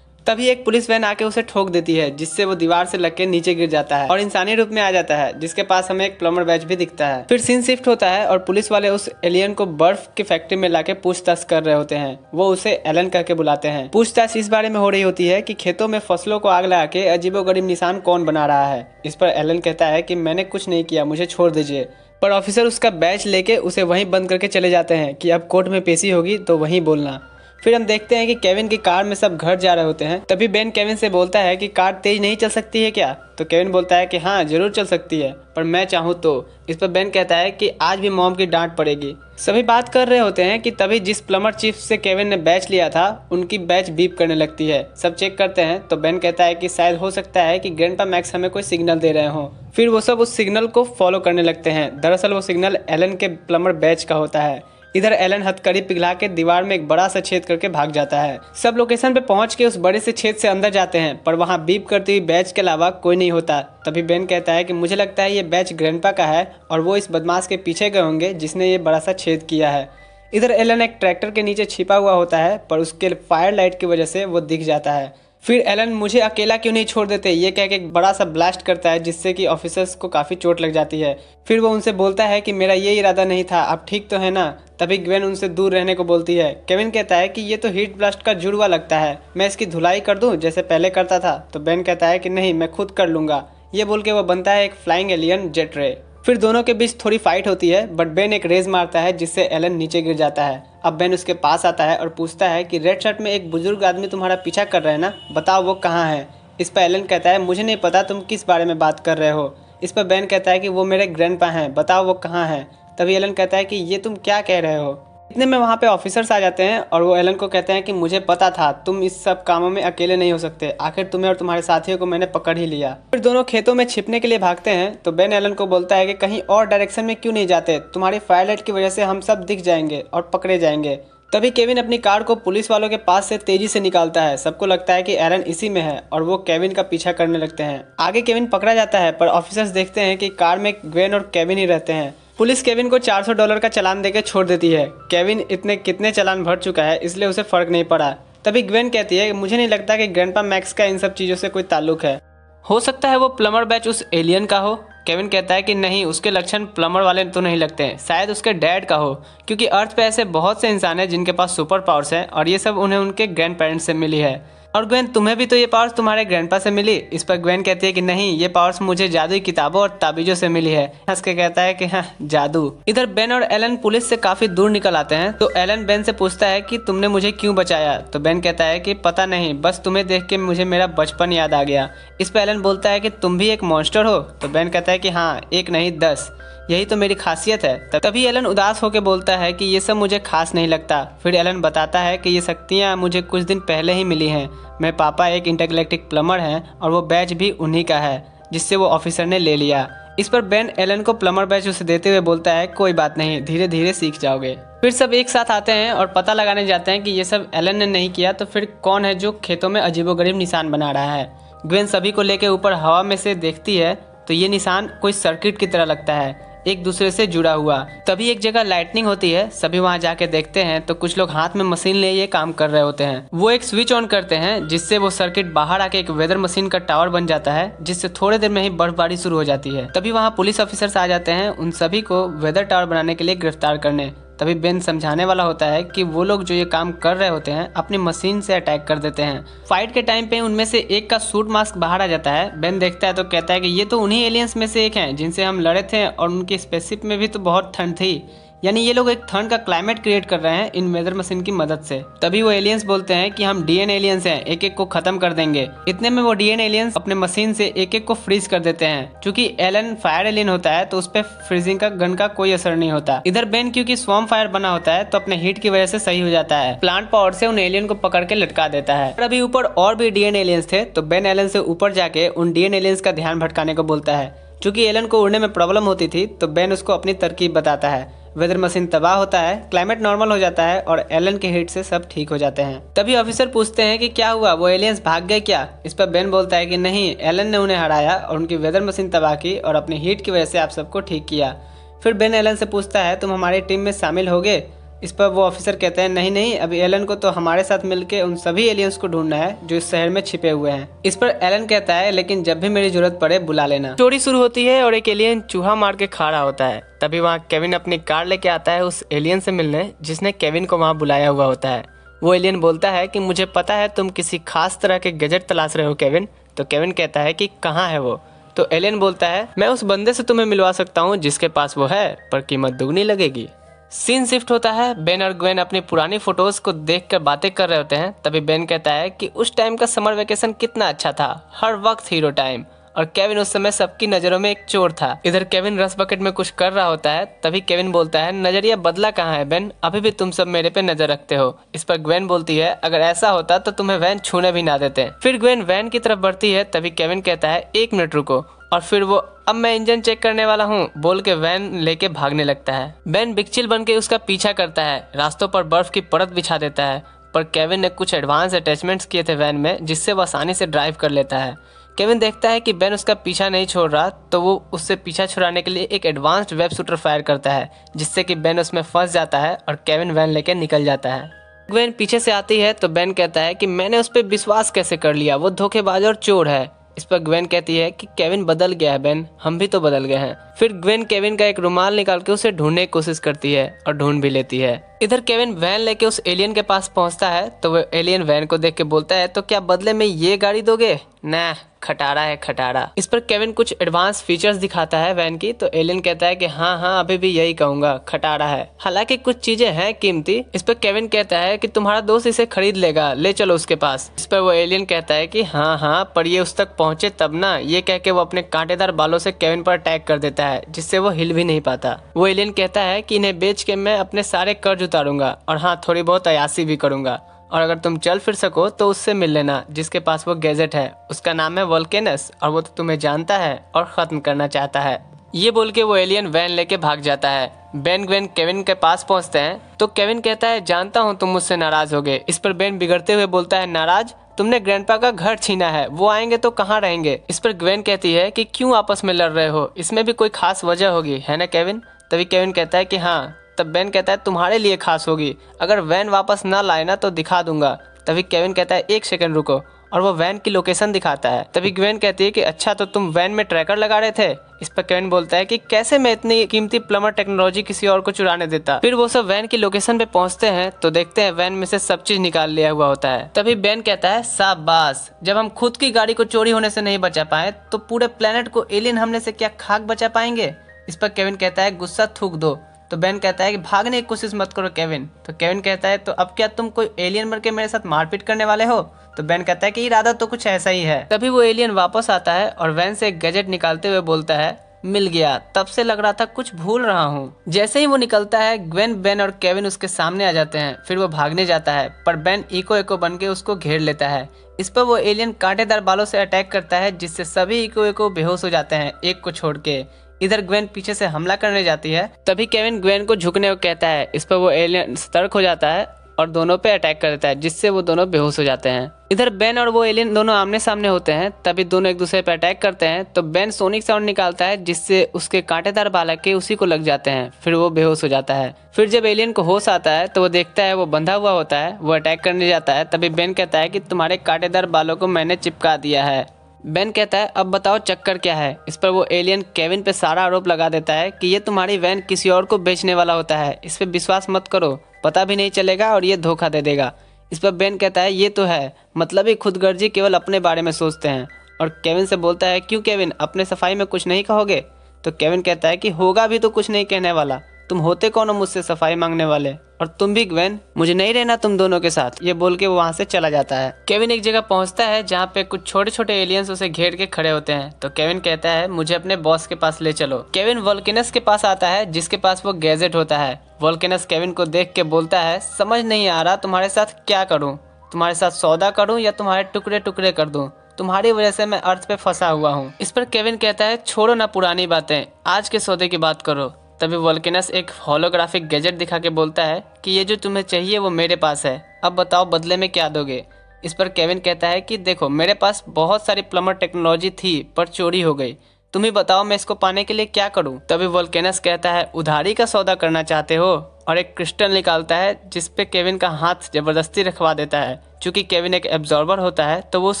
[SPEAKER 1] तभी एक पुलिस वैन आके उसे ठोक देती है, जिससे वो दीवार से लग के नीचे गिर जाता है और इंसानी रूप में आ जाता है, जिसके पास हमें एक प्लम्बर बैच भी दिखता है। फिर सीन शिफ्ट होता है और पुलिस वाले उस एलियन को बर्फ की फैक्ट्री में लाके पूछताछ कर रहे होते हैं। वो उसे एलन कह के बुलाते हैं। पूछताछ इस बारे में हो रही होती है कि खेतों में फसलों को आग लगा के अजीबोगरीब निशान कौन बना रहा है। इस पर एलन कहता है कि मैंने कुछ नहीं किया, मुझे छोड़ दीजिए। पर ऑफिसर उसका बैच लेके उसे वहीं बंद करके चले जाते हैं कि अब कोर्ट में पेशी होगी तो वहीं बोलना। फिर हम देखते हैं कि केविन की कार में सब घर जा रहे होते हैं। तभी बेन केविन से बोलता है कि कार तेज नहीं चल सकती है क्या। तो केविन बोलता है कि हाँ जरूर चल सकती है, पर मैं चाहूँ तो। इस पर बेन कहता है कि आज भी मॉम की डांट पड़ेगी। सभी बात कर रहे होते हैं कि तभी जिस प्लम्बर चीफ से केविन ने बैच लिया था उनकी बैच बीप करने लगती है। सब चेक करते हैं तो बेन कहता है कि शायद हो सकता है कि ग्रैंडपा मैक्स हमें कोई सिग्नल दे रहे हों। फिर वो सब उस सिग्नल को फॉलो करने लगते हैं। दरअसल वो सिग्नल एलन के प्लम्बर बैच का होता है। इधर एलन हथकड़ी पिघला के दीवार में एक बड़ा सा छेद करके भाग जाता है। सब लोकेशन पे पहुंच के उस बड़े से छेद से अंदर जाते हैं, पर वहां बीप करती हुई बैच के अलावा कोई नहीं होता। तभी बेन कहता है कि मुझे लगता है ये बैच ग्रैंडपा का है और वो इस बदमाश के पीछे गए होंगे जिसने ये बड़ा सा छेद किया है। इधर एलन एक ट्रैक्टर के नीचे छिपा हुआ होता है, पर उसके फायर लाइट की वजह से वो दिख जाता है। फिर एलन मुझे अकेला क्यों नहीं छोड़ देते ये कह के एक बड़ा सा ब्लास्ट करता है, जिससे कि ऑफिसर्स को काफ़ी चोट लग जाती है। फिर वो उनसे बोलता है कि मेरा ये इरादा नहीं था, आप ठीक तो है ना। तभी ग्वेन उनसे दूर रहने को बोलती है। केविन कहता है कि ये तो हीट ब्लास्ट का जुड़वा लगता है, मैं इसकी धुलाई कर दूं जैसे पहले करता था। तो बेन कहता है कि नहीं मैं खुद कर लूँगा। ये बोल के वो बनता है एक फ्लाइंग एलियन जेट रे। फिर दोनों के बीच थोड़ी फाइट होती है, बट बेन एक रेज मारता है जिससे एलन नीचे गिर जाता है। अब बेन उसके पास आता है और पूछता है कि रेड शर्ट में एक बुजुर्ग आदमी तुम्हारा पीछा कर रहे हैं ना, बताओ वो कहाँ है। इस पर एलन कहता है मुझे नहीं पता तुम किस बारे में बात कर रहे हो। इस पर बेन कहता है कि वो मेरे ग्रैंडपा हैं, बताओ वो कहाँ हैं। तभी एलन कहता है कि ये तुम क्या कह रहे हो। इतने में वहाँ पे ऑफिसर्स आ जाते हैं और वो एलन को कहते हैं कि मुझे पता था तुम इस सब कामों में अकेले नहीं हो सकते, आखिर तुम्हें और तुम्हारे साथियों को मैंने पकड़ ही लिया। फिर दोनों खेतों में छिपने के लिए भागते हैं तो बेन एलन को बोलता है कि कहीं और डायरेक्शन में क्यों नहीं जाते, तुम्हारी फायरलाइट की वजह से हम सब दिख जाएंगे और पकड़े जाएंगे। तभी केविन अपनी कार को पुलिस वालों के पास से तेजी से निकालता है। सबको लगता है कि एलन इसी में है और वो केविन का पीछा करने लगते हैं। आगे केविन पकड़ा जाता है, पर ऑफिसर्स देखते हैं कि कार में ग्वेन और केविन ही रहते हैं। पुलिस केविन को $400 का चालान देकर छोड़ देती है। केविन इतने कितने चालान भर चुका है इसलिए उसे फर्क नहीं पड़ा। तभी ग्वेन कहती है मुझे नहीं लगता कि ग्रैंडपा मैक्स का इन सब चीज़ों से कोई ताल्लुक है, हो सकता है वो प्लमर बैच उस एलियन का हो। केविन कहता है कि नहीं, उसके लक्षण प्लमर वाले तो नहीं लगते हैं, शायद उसके डैड का हो, क्योंकि अर्थ पे ऐसे बहुत से इंसान हैं जिनके पास सुपर पावर्स हैं और ये सब उन्हें उनके ग्रैंड पेरेंट्स से मिली है। और ग्वेन तुम्हें भी तो ये पावर्स तुम्हारे ग्रैंडपा से मिली। इस पर ग्वेन कहती है कि नहीं, ये पावर्स मुझे जादुई किताबों और ताबीजों से मिली है। हंस के कहता है कि हाँ जादू। इधर बेन और एलन पुलिस से काफी दूर निकल आते हैं तो एलन बेन से पूछता है कि तुमने मुझे क्यों बचाया। तो बेन कहता है कि पता नहीं, बस तुम्हें देख के मुझे मेरा बचपन याद आ गया। इस पर एलन बोलता है कि तुम भी एक मॉन्स्टर हो। तो बेन कहता है कि हाँ, एक नहीं 10, यही तो मेरी खासियत है। तभी एलन उदास होकर बोलता है कि ये सब मुझे खास नहीं लगता। फिर एलन बताता है कि ये शक्तियाँ मुझे कुछ दिन पहले ही मिली हैं। मेरे पापा एक इंटरगैलेक्टिक प्लमर हैं और वो बैच भी उन्हीं का है जिससे वो ऑफिसर ने ले लिया। इस पर बेन एलन को प्लमर बैच उसे देते हुए बोलता है कोई बात नहीं, धीरे धीरे सीख जाओगे। फिर सब एक साथ आते हैं और पता लगाने जाते हैं कि ये सब एलन ने नहीं किया तो फिर कौन है जो खेतों में अजीबोगरीब निशान बना रहा है। ग्वेन सभी को लेकर ऊपर हवा में से देखती है तो ये निशान कोई सर्किट की तरह लगता है, एक दूसरे से जुड़ा हुआ। तभी एक जगह लाइटनिंग होती है, सभी वहां जाके देखते हैं तो कुछ लोग हाथ में मशीन ले ये काम कर रहे होते हैं। वो एक स्विच ऑन करते हैं जिससे वो सर्किट बाहर आके एक वेदर मशीन का टावर बन जाता है, जिससे थोड़ी देर में ही बर्फबारी शुरू हो जाती है। तभी वहाँ पुलिस ऑफिसर्स आ जाते हैं उन सभी को वेदर टावर बनाने के लिए गिरफ्तार करने। तभी बेन समझाने वाला होता है कि वो लोग जो ये काम कर रहे होते हैं अपनी मशीन से अटैक कर देते हैं। फाइट के टाइम पे उनमें से एक का सूट मास्क बाहर आ जाता है। बेन देखता है तो कहता है कि ये तो उन्हीं एलियंस में से एक हैं जिनसे हम लड़े थे और उनकी स्पेसशिप में भी तो बहुत ठंड थी, यानी ये लोग एक ठंड का क्लाइमेट क्रिएट कर रहे हैं इन वेदर मशीन की मदद से। तभी वो एलियंस बोलते हैं कि हम डीएन एलियंस हैं, एक एक को खत्म कर देंगे। इतने में वो डीएन एलियंस अपने मशीन से एक एक को फ्रीज कर देते हैं। क्योंकि एलन फायर एलियन होता है तो उस पर फ्रीजिंग का गन का कोई असर नहीं होता। इधर बेन क्योंकि स्वॉर्म फायर बना होता है तो अपने हीट की वजह से सही हो जाता है, प्लांट पावर से उन एलियन को पकड़ के लटका देता है। अभी ऊपर और भी डीएन एलियंस थे तो बेन एलन से ऊपर जाके उन डीएन एलियंस का ध्यान भटकाने को बोलता है। क्योंकि एलन को उड़ने में प्रॉब्लम होती थी तो बेन उसको अपनी तरकीब बताता है। वेदर मशीन तबाह होता है, क्लाइमेट नॉर्मल हो जाता है और एलन के हीट से सब ठीक हो जाते हैं। तभी ऑफिसर पूछते हैं कि क्या हुआ, वो एलियंस भाग गए क्या। इस पर बेन बोलता है कि नहीं, एलन ने उन्हें हराया और उनकी वेदर मशीन तबाह की और अपनी हीट की वजह से आप सबको ठीक किया। फिर बेन एलन से पूछता है तुम हमारी टीम में शामिल होगे। इस पर वो ऑफिसर कहते हैं नहीं, अभी एलन को तो हमारे साथ मिलके उन सभी एलियंस को ढूंढना है जो इस शहर में छिपे हुए हैं। इस पर एलन कहता है लेकिन जब भी मेरी जरूरत पड़े बुला लेना। स्टोरी शुरू होती है और एक एलियन चूहा मार के खा रहा होता है। तभी वहाँ केविन अपनी कार लेके आता है उस एलियन से मिलने जिसने केविन को वहाँ बुलाया हुआ होता है। वो एलियन बोलता है कि मुझे पता है तुम किसी खास तरह के गैजेट तलाश रहे हो केविन। तो केविन कहता है कि कहाँ है वो। तो एलियन बोलता है मैं उस बंदे से तुम्हें मिलवा सकता हूँ जिसके पास वो है, पर कीमत दुगनी लगेगी। सीन शिफ्ट होता है, बेन और ग्वेन अपनी पुरानी फोटोज को देखकर बातें कर रहे होते हैं। तभी बेन कहता है कि उस टाइम का समर वेकेशन कितना अच्छा था, हर वक्त हीरो टाइम। और केविन उस समय सबकी नजरों में एक चोर था। इधर केविन रस बकेट में कुछ कर रहा होता है। तभी केविन बोलता है नजरिया बदला कहाँ है बेन, अभी भी तुम सब मेरे पे नजर रखते हो। इस पर ग्वेन बोलती है अगर ऐसा होता तो तुम्हें वैन छूने भी ना देते। फिर ग्वेन वैन की तरफ बढ़ती है। तभी केविन कहता है 1 मिनट रुको, और फिर वो अब मैं इंजन चेक करने वाला हूँ बोल के वैन लेके भागने लगता है। बेन बिगचिल बन के उसका पीछा करता है, रास्तों पर बर्फ की परत बिछा देता है। पर केविन ने कुछ एडवांस अटैचमेंट्स किए थे वैन में जिससे वो आसानी से ड्राइव कर लेता है। केविन देखता है कि बेन उसका पीछा नहीं छोड़ रहा तो वो उससे पीछा छुड़ाने के लिए एक एडवांस्ड वेब शूटर फायर करता है जिससे कि बेन उसमें फंस जाता है और केविन वैन लेके निकल जाता है। ग्वेन पीछे से आती है तो बेन कहता है कि मैंने उस पर विश्वास कैसे कर लिया, वो धोखेबाज और चोर है। इस पर ग्वेन कहती है कि केविन बदल गया है बेन, हम भी तो बदल गए हैं। फिर ग्वेन केविन का एक रुमाल निकाल के उसे ढूंढने की कोशिश करती है और ढूंढ भी लेती है। इधर केविन वैन लेके उस एलियन के पास पहुंचता है तो वो एलियन वैन को देख के बोलता है तो क्या बदले में ये गाड़ी दोगे? ना, खटारा है खटारा। इस पर केविन कुछ एडवांस फीचर्स दिखाता है वैन की, तो एलियन कहता है कि हाँ हाँ अभी भी यही कहूंगा, खटारा है। हालांकि कुछ चीजें हैं कीमती। इस पर केविन कहता है कि तुम्हारा दोस्त इसे खरीद लेगा, ले चलो उसके पास। इस पर वो एलियन कहता है कि हाँ हाँ पर ये उस तक पहुंचे तब ना। ये कह के वो अपने कांटेदार बालों से केविन पर अटैक कर देता है, जिससे वो हिल भी नहीं पाता। वो एलियन कहता है कि इन्हें बेच के मैं अपने सारे कर्ज उतारूंगा और हाँ थोड़ी बहुत अयासी भी करूंगा, और अगर तुम चल फिर सको तो उससे मिल लेना जिसके पास वो गैजेट है। उसका नाम है वोल्केनस और वो तो तुम्हें जानता है और खत्म करना चाहता है। ये बोल के वो एलियन वैन लेके भाग जाता है। बेन ग्वेन केविन के पास पहुंचते हैं तो केविन कहता है जानता हूँ तुम मुझसे नाराज होगे। इस पर बेन बिगड़ते हुए बोलता है नाराज? तुमने ग्रैंडपा का घर छीना है, वो आएंगे तो कहाँ रहेंगे। इस पर ग्वेन कहती है कि क्यों आपस में लड़ रहे हो, इसमें भी कोई खास वजह होगी है ना केविन। तभी केविन कहता है कि हाँ। तब बेन कहता है तुम्हारे लिए खास होगी, अगर वैन वापस ना लाए ना तो दिखा दूंगा। तभी केविन कहता है एक सेकंड रुको, और वो वैन की लोकेशन दिखाता है। तभी ग्वेन कहती है कि अच्छा तो तुम वैन में ट्रैकर लगा रहे थे। इस पर केविन बोलता है कि कैसे मैं इतनी कीमती प्लमर टेक्नोलॉजी किसी और को चुराने देता। फिर वो सब वैन की लोकेशन पे पहुंचते हैं तो देखते हैं वैन में से सब चीज निकाल लिया हुआ होता है। तभी बेन कहता है शाबाश, जब हम खुद की गाड़ी को चोरी होने से नहीं बचा पाए तो पूरे प्लेनेट को एलियन हमले से क्या खाक बचा पाएंगे। इस पर केविन कहता है गुस्सा थूक दो। तो बेन कहता है कि भागने की कोशिश मत करो केविन। तो केविन कहता है तो अब क्या तुम कोई एलियन बन के मेरे साथ मारपीट करने वाले हो। तो बेन कहता है कि इरादा तो कुछ ऐसा ही है। तभी वो एलियन वापस आता है और वैन से एक गैजेट निकालते हुए बोलता है मिल गया, तब से लग रहा था कुछ भूल रहा हूँ। जैसे ही वो निकलता है ग्वेन, बेन और केविन उसके सामने आ जाते हैं। फिर वो भागने जाता है पर बेन इको इको बन के उसको घेर लेता है। इस पर वो एलियन कांटेदार बालों से अटैक करता है जिससे सभी इको इको बेहोश हो जाते हैं एक को छोड़ के। इधर ग्वेन पीछे से हमला करने जाती है, तभी केविन ग्वेन को झुकने को कहता है। इस पर वो एलियन सतर्क हो जाता है और दोनों पे अटैक कर देता है जिससे वो दोनों बेहोश हो जाते हैं। इधर बेन और वो एलियन दोनों आमने सामने होते हैं, तभी दोनों एक दूसरे पे अटैक करते हैं। तो बेन सोनिक साउंड निकालता है जिससे उसके कांटेदार बाल के उसी को लग जाते हैं, फिर वो बेहोश हो जाता है। फिर जब एलियन को होश आता है तो वो देखता है वो बंधा हुआ होता है, वो अटैक करने जाता है। तभी बेन कहता है कि तुम्हारे कांटेदार बालों को मैंने चिपका दिया है। बेन कहता है अब बताओ चक्कर क्या है। इस पर वो एलियन केविन पे सारा आरोप लगा देता है कि ये तुम्हारी वैन किसी और को बेचने वाला होता है, इस पे विश्वास मत करो, पता भी नहीं चलेगा और ये धोखा दे देगा। इस पर बेन कहता है ये तो है, मतलब ही खुदगर्जी केवल अपने बारे में सोचते हैं। और केविन से बोलता है क्यों केविन, अपने सफाई में कुछ नहीं कहोगे। तो केविन कहता है कि होगा भी तो कुछ नहीं कहने वाला, तुम होते कौन हो मुझसे सफाई मांगने वाले, और तुम भी ग्वेन, मुझे नहीं रहना तुम दोनों के साथ। ये बोल के वो वहाँ से चला जाता है। केविन एक जगह पहुँचता है जहाँ पे कुछ छोटे छोटे एलियंस उसे घेर के खड़े होते हैं। तो केविन कहता है मुझे अपने बॉस के पास ले चलो। केविन वोल्केनस के पास आता है जिसके पास वो गैजेट होता है। वोल्केनस केविन को देख के बोलता है समझ नहीं आ रहा तुम्हारे साथ क्या करूँ, तुम्हारे साथ सौदा करूँ या तुम्हारे टुकड़े टुकड़े कर दूँ, तुम्हारी वजह से मैं अर्थ पे फंसा हुआ हूँ। इस पर केविन कहता है छोड़ो ना पुरानी बातें, आज के सौदे की बात करो। तभी वोल्केनस एक होलोग्राफिक गैजेट दिखा के बोलता है कि ये जो तुम्हें चाहिए वो मेरे पास है, अब बताओ बदले में क्या दोगे। इस पर केविन कहता है कि देखो मेरे पास बहुत सारी प्लमर टेक्नोलॉजी थी पर चोरी हो गई, तुम ही बताओ मैं इसको पाने के लिए क्या करूं। तभी वोल्केनस कहता है उधारी का सौदा करना चाहते हो, और एक क्रिस्टल निकालता है जिसपे केविन का हाथ जबरदस्ती रखवा देता है। चूंकि केविन एक एब्जॉर्बर होता है तो वो उस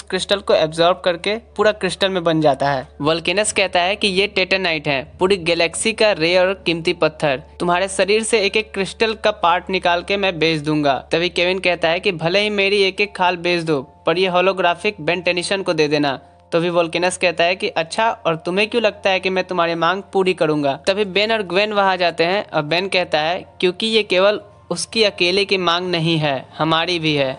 [SPEAKER 1] क्रिस्टल को एब्जॉर्ब करके पूरा क्रिस्टल में बन जाता है। वोल्केनस कहता है कि ये टेटानाइट है, पूरी गैलेक्सी का रेयर और कीमती पत्थर, तुम्हारे शरीर से एक एक क्रिस्टल का पार्ट निकाल के मैं बेच दूंगा। तभी केविन कहता है कि भले ही मेरी एक एक खाल बेच दो पर ये होलोग्राफिक बेन टेनिसन को दे देना। तो भी वोल्केनस कहता है कि अच्छा, और तुम्हें क्यों लगता है कि मैं तुम्हारी मांग पूरी करूंगा। तभी बेन और ग्वेन वहां जाते हैं और बेन कहता है क्योंकि ये केवल उसकी अकेले की मांग नहीं है, हमारी भी है।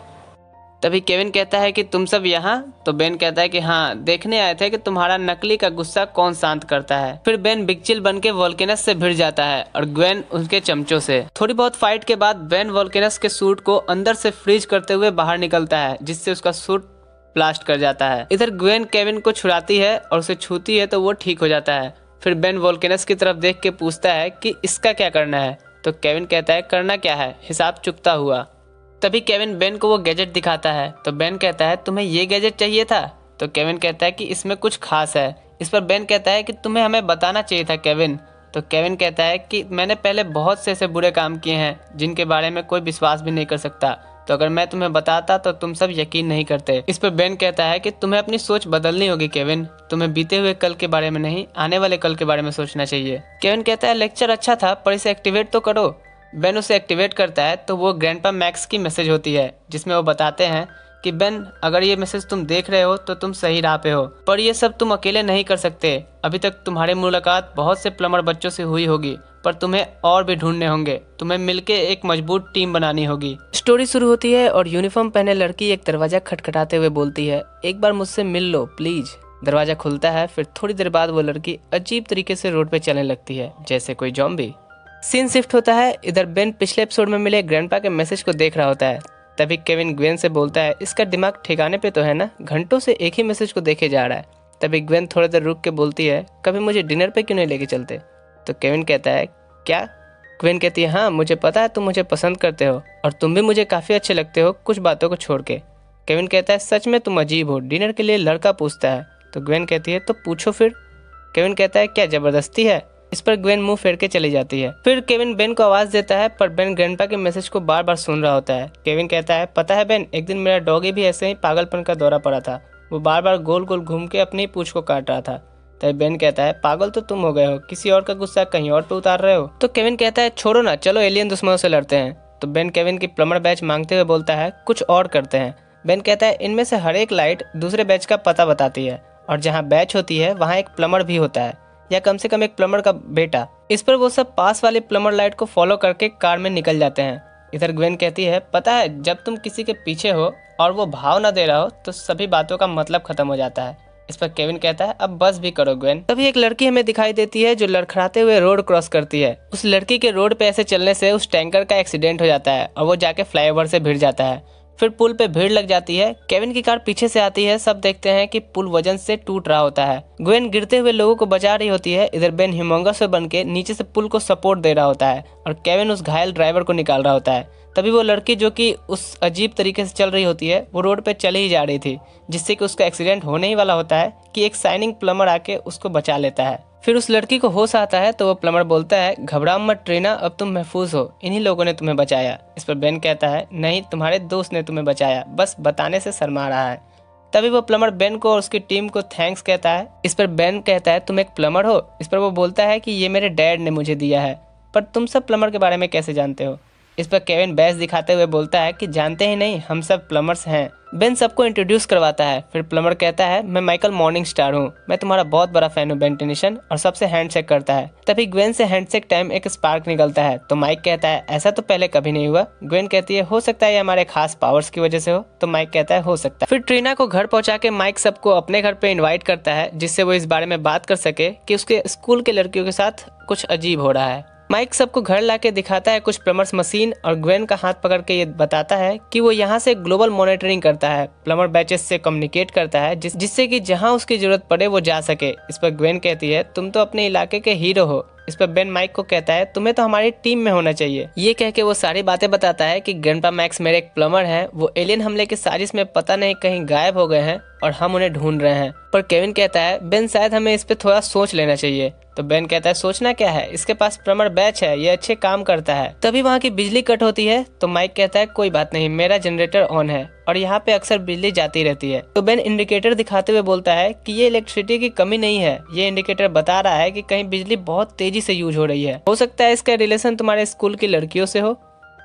[SPEAKER 1] तभी केविन कहता है कि तुम सब यहाँ। तो बेन कहता है कि हाँ, देखने आए थे कि तुम्हारा नकली का गुस्सा कौन शांत करता है। फिर बेन बिगचिल बन के वोल्केनस से भिड़ जाता है और ग्वेन उनके चमचों से। थोड़ी बहुत फाइट के बाद बेन वोल्केनस के सूट को अंदर से फ्रीज करते हुए बाहर निकलता है जिससे उसका सूट ब्लास्ट कर जाता है। इधर ग्वेन केविन को छुड़ाती है और उसे छूती है तो वो ठीक हो जाता है। फिर बेन वोल्केनस की तरफ देख के पूछता है कि इसका क्या करना है। तो केविन कहता है करना क्या है, हिसाब चुकता हुआ। तभी केविन बेन को वो गैजेट दिखाता है। तो बेन कहता है तुम्हें ये गैजेट चाहिए था। तो केविन कहता है कि इसमें कुछ खास है। इस पर बेन कहता है कि तुम्हें हमें बताना चाहिए था केविन। तो केविन कहता है कि मैंने पहले बहुत से ऐसे बुरे काम किए हैं जिनके बारे में कोई विश्वास भी नहीं कर सकता, तो अगर मैं तुम्हें बताता तो तुम सब यकीन नहीं करते। इस पर बेन कहता है कि तुम्हें अपनी सोच बदलनी होगी केविन, तुम्हें बीते हुए कल के बारे में नहीं, आने वाले कल के बारे में सोचना चाहिए। केविन कहता है लेक्चर अच्छा था पर इसे एक्टिवेट तो करो। बेन उसे एक्टिवेट करता है तो वो ग्रैंडपा मैक्स की मैसेज होती है जिसमें वो बताते हैं कि बेन, अगर ये मैसेज तुम देख रहे हो तो तुम सही राह पे हो, पर ये सब तुम अकेले नहीं कर सकते। अभी तक तुम्हारी मुलाकात बहुत से प्लम्बर बच्चों से हुई होगी, पर तुम्हें और भी ढूंढने होंगे। तुम्हें मिलके एक मजबूत टीम बनानी होगी। स्टोरी शुरू होती है और यूनिफॉर्म पहने लड़की एक दरवाजा खटखटाते हुए बोलती है, एक बार मुझसे मिल लो प्लीज। दरवाजा खुलता है। फिर थोड़ी देर बाद वो लड़की अजीब तरीके से रोड पे चलने लगती है, जैसे कोई जॉम्बी। सीन शिफ्ट होता है। इधर बेन पिछले एपिसोड में मिले ग्रैंडपा के मैसेज को देख रहा होता है। तभी केविन ग्वेन से बोलता है, इसका दिमाग ठिकाने पे तो है ना, घंटों से एक ही मैसेज को देखे जा रहा है। तभी ग्वेन थोड़ी देर रुक के बोलती है, कभी मुझे डिनर पे क्यों नहीं लेके चलते। तो केविन कहता है, क्या? ग्वेन कहती है, हाँ मुझे पता है तुम मुझे पसंद करते हो और तुम भी मुझे काफ़ी अच्छे लगते हो कुछ बातों को छोड़ के। केविन कहता है, सच में तुम अजीब हो, डिनर के लिए लड़का पूछता है। तो ग्वेन कहती है, तो पूछो फिर। केविन कहता है, क्या ज़बरदस्ती है? इस पर ग्वेन मुंह फेर के चली जाती है। फिर केविन बेन को आवाज़ देता है, पर बेन ग्रैंडपा के मैसेज को बार बार सुन रहा होता है। केविन कहता है, पता है बेन, एक दिन मेरा डॉगी भी ऐसे ही पागलपन का दौरा पड़ा था। वो बार बार गोल गोल घूम के अपनी पूंछ को काट रहा था। तभी बेन कहता है, पागल तो तुम हो गए हो, किसी और का गुस्सा कहीं और पे उतार रहे हो। तो केविन कहता है, छोड़ो ना, चलो एलियन दुश्मनों से लड़ते हैं। तो बेन केविन की प्लम्बर बैच मांगते हुए बोलता है, कुछ और करते हैं। बेन कहता है, इनमें से हर एक लाइट दूसरे बैच का पता बताती है, और जहाँ बैच होती है वहाँ एक प्लम्बर भी होता है, या कम से कम एक प्लम्बर का बेटा। इस पर वो सब पास वाले प्लम्बर लाइट को फॉलो करके कार में निकल जाते हैं। इधर ग्वेन कहती है, पता है जब तुम किसी के पीछे हो और वो भाव ना दे रहा हो तो सभी बातों का मतलब खत्म हो जाता है। इस पर केविन कहता है, अब बस भी करो ग्वेन। तभी एक लड़की हमें दिखाई देती है जो लड़खड़ाते हुए रोड क्रॉस करती है। उस लड़की के रोड पे ऐसे चलने से उस टैंकर का एक्सीडेंट हो जाता है और वो जाके फ्लाईओवर से भिड़ जाता है। फिर पुल पे भीड़ लग जाती है। केविन की कार पीछे से आती है। सब देखते हैं कि पुल वजन से टूट रहा होता है। ग्वेन गिरते हुए लोगों को बचा रही होती है। इधर बेन ह्यूमंगस से बन के नीचे से पुल को सपोर्ट दे रहा होता है और केविन उस घायल ड्राइवर को निकाल रहा होता है। तभी वो लड़की जो कि उस अजीब तरीके से चल रही होती है, वो रोड पे चली ही जा रही थी, जिससे कि उसका एक्सीडेंट होने ही वाला होता है कि एक शाइनिंग प्लम्बर आके उसको बचा लेता है। फिर उस लड़की को होश आता है तो वो प्लम्बर बोलता है, घबराओ मत ट्रीना, अब तुम महफूज हो, इन्हीं लोगों ने तुम्हें बचाया। इस पर बेन कहता है, नहीं, तुम्हारे दोस्त ने तुम्हें बचाया, बस बताने से शर्मा रहा है। तभी वो प्लम्बर बेन को और उसकी टीम को थैंक्स कहता है। इस पर बेन कहता है, तुम एक प्लम्बर हो? इस पर वो बोलता है कि ये मेरे डैड ने मुझे दिया है, पर तुम सब प्लम्बर के बारे में कैसे जानते हो? इस पर केविन बैस दिखाते हुए बोलता है कि जानते ही नहीं, हम सब प्लम्बर्स हैं। बेन सबको इंट्रोड्यूस करवाता है। फिर प्लम्बर कहता है, मैं माइकल मॉर्निंग स्टार हूँ, मैं तुम्हारा बहुत बड़ा फैन हूँ बेन टेनिसन, और सबसे हैंडशेक करता है। तभी ग्वेन से हैंडशेक टाइम एक स्पार्क निकलता है। तो माइक कहता है, ऐसा तो पहले कभी नहीं हुआ। ग्वेन कहती है, हो सकता है ये हमारे खास पावर्स की वजह से हो। तो माइक कहता है, हो सकता है। फिर ट्रीना को घर पहुंचा के माइक सबको अपने घर पे इन्वाइट करता है, जिससे वो इस बारे में बात कर सके कि उसके स्कूल के लड़कियों के साथ कुछ अजीब हो रहा है। माइक सबको घर लाके दिखाता है कुछ प्लम्बर्स मशीन, और ग्वेन का हाथ पकड़ के ये बताता है कि वो यहाँ से ग्लोबल मॉनिटरिंग करता है, प्लम्बर बैचेस से कम्युनिकेट करता है, जिससे कि जहाँ उसकी जरूरत पड़े वो जा सके। इस पर ग्वेन कहती है, तुम तो अपने इलाके के हीरो हो। इस पर बेन माइक को कहता है, तुम्हें तो हमारी टीम में होना चाहिए। ये कह के वो सारी बातें बताता है कि ग्रैंडपा मैक्स मेरे एक प्लम्बर हैं, वो एलियन हमले की साजिश में पता नहीं कहीं गायब हो गए हैं और हम उन्हें ढूंढ रहे हैं। पर केविन कहता है, बेन शायद हमें इस पे थोड़ा सोच लेना चाहिए। तो बेन कहता है, सोचना क्या है, इसके पास प्लम्बर बैच है, ये अच्छे काम करता है। तभी वहाँ की बिजली कट होती है। तो माइक कहता है, कोई बात नहीं, मेरा जनरेटर ऑन है और यहाँ पे अक्सर बिजली जाती रहती है। तो बेन इंडिकेटर दिखाते हुए बोलता है कि ये इलेक्ट्रिसिटी की कमी नहीं है, ये इंडिकेटर बता रहा है कि कहीं बिजली बहुत तेजी से यूज हो रही है, हो सकता है इसका रिलेशन तुम्हारे स्कूल की लड़कियों से हो।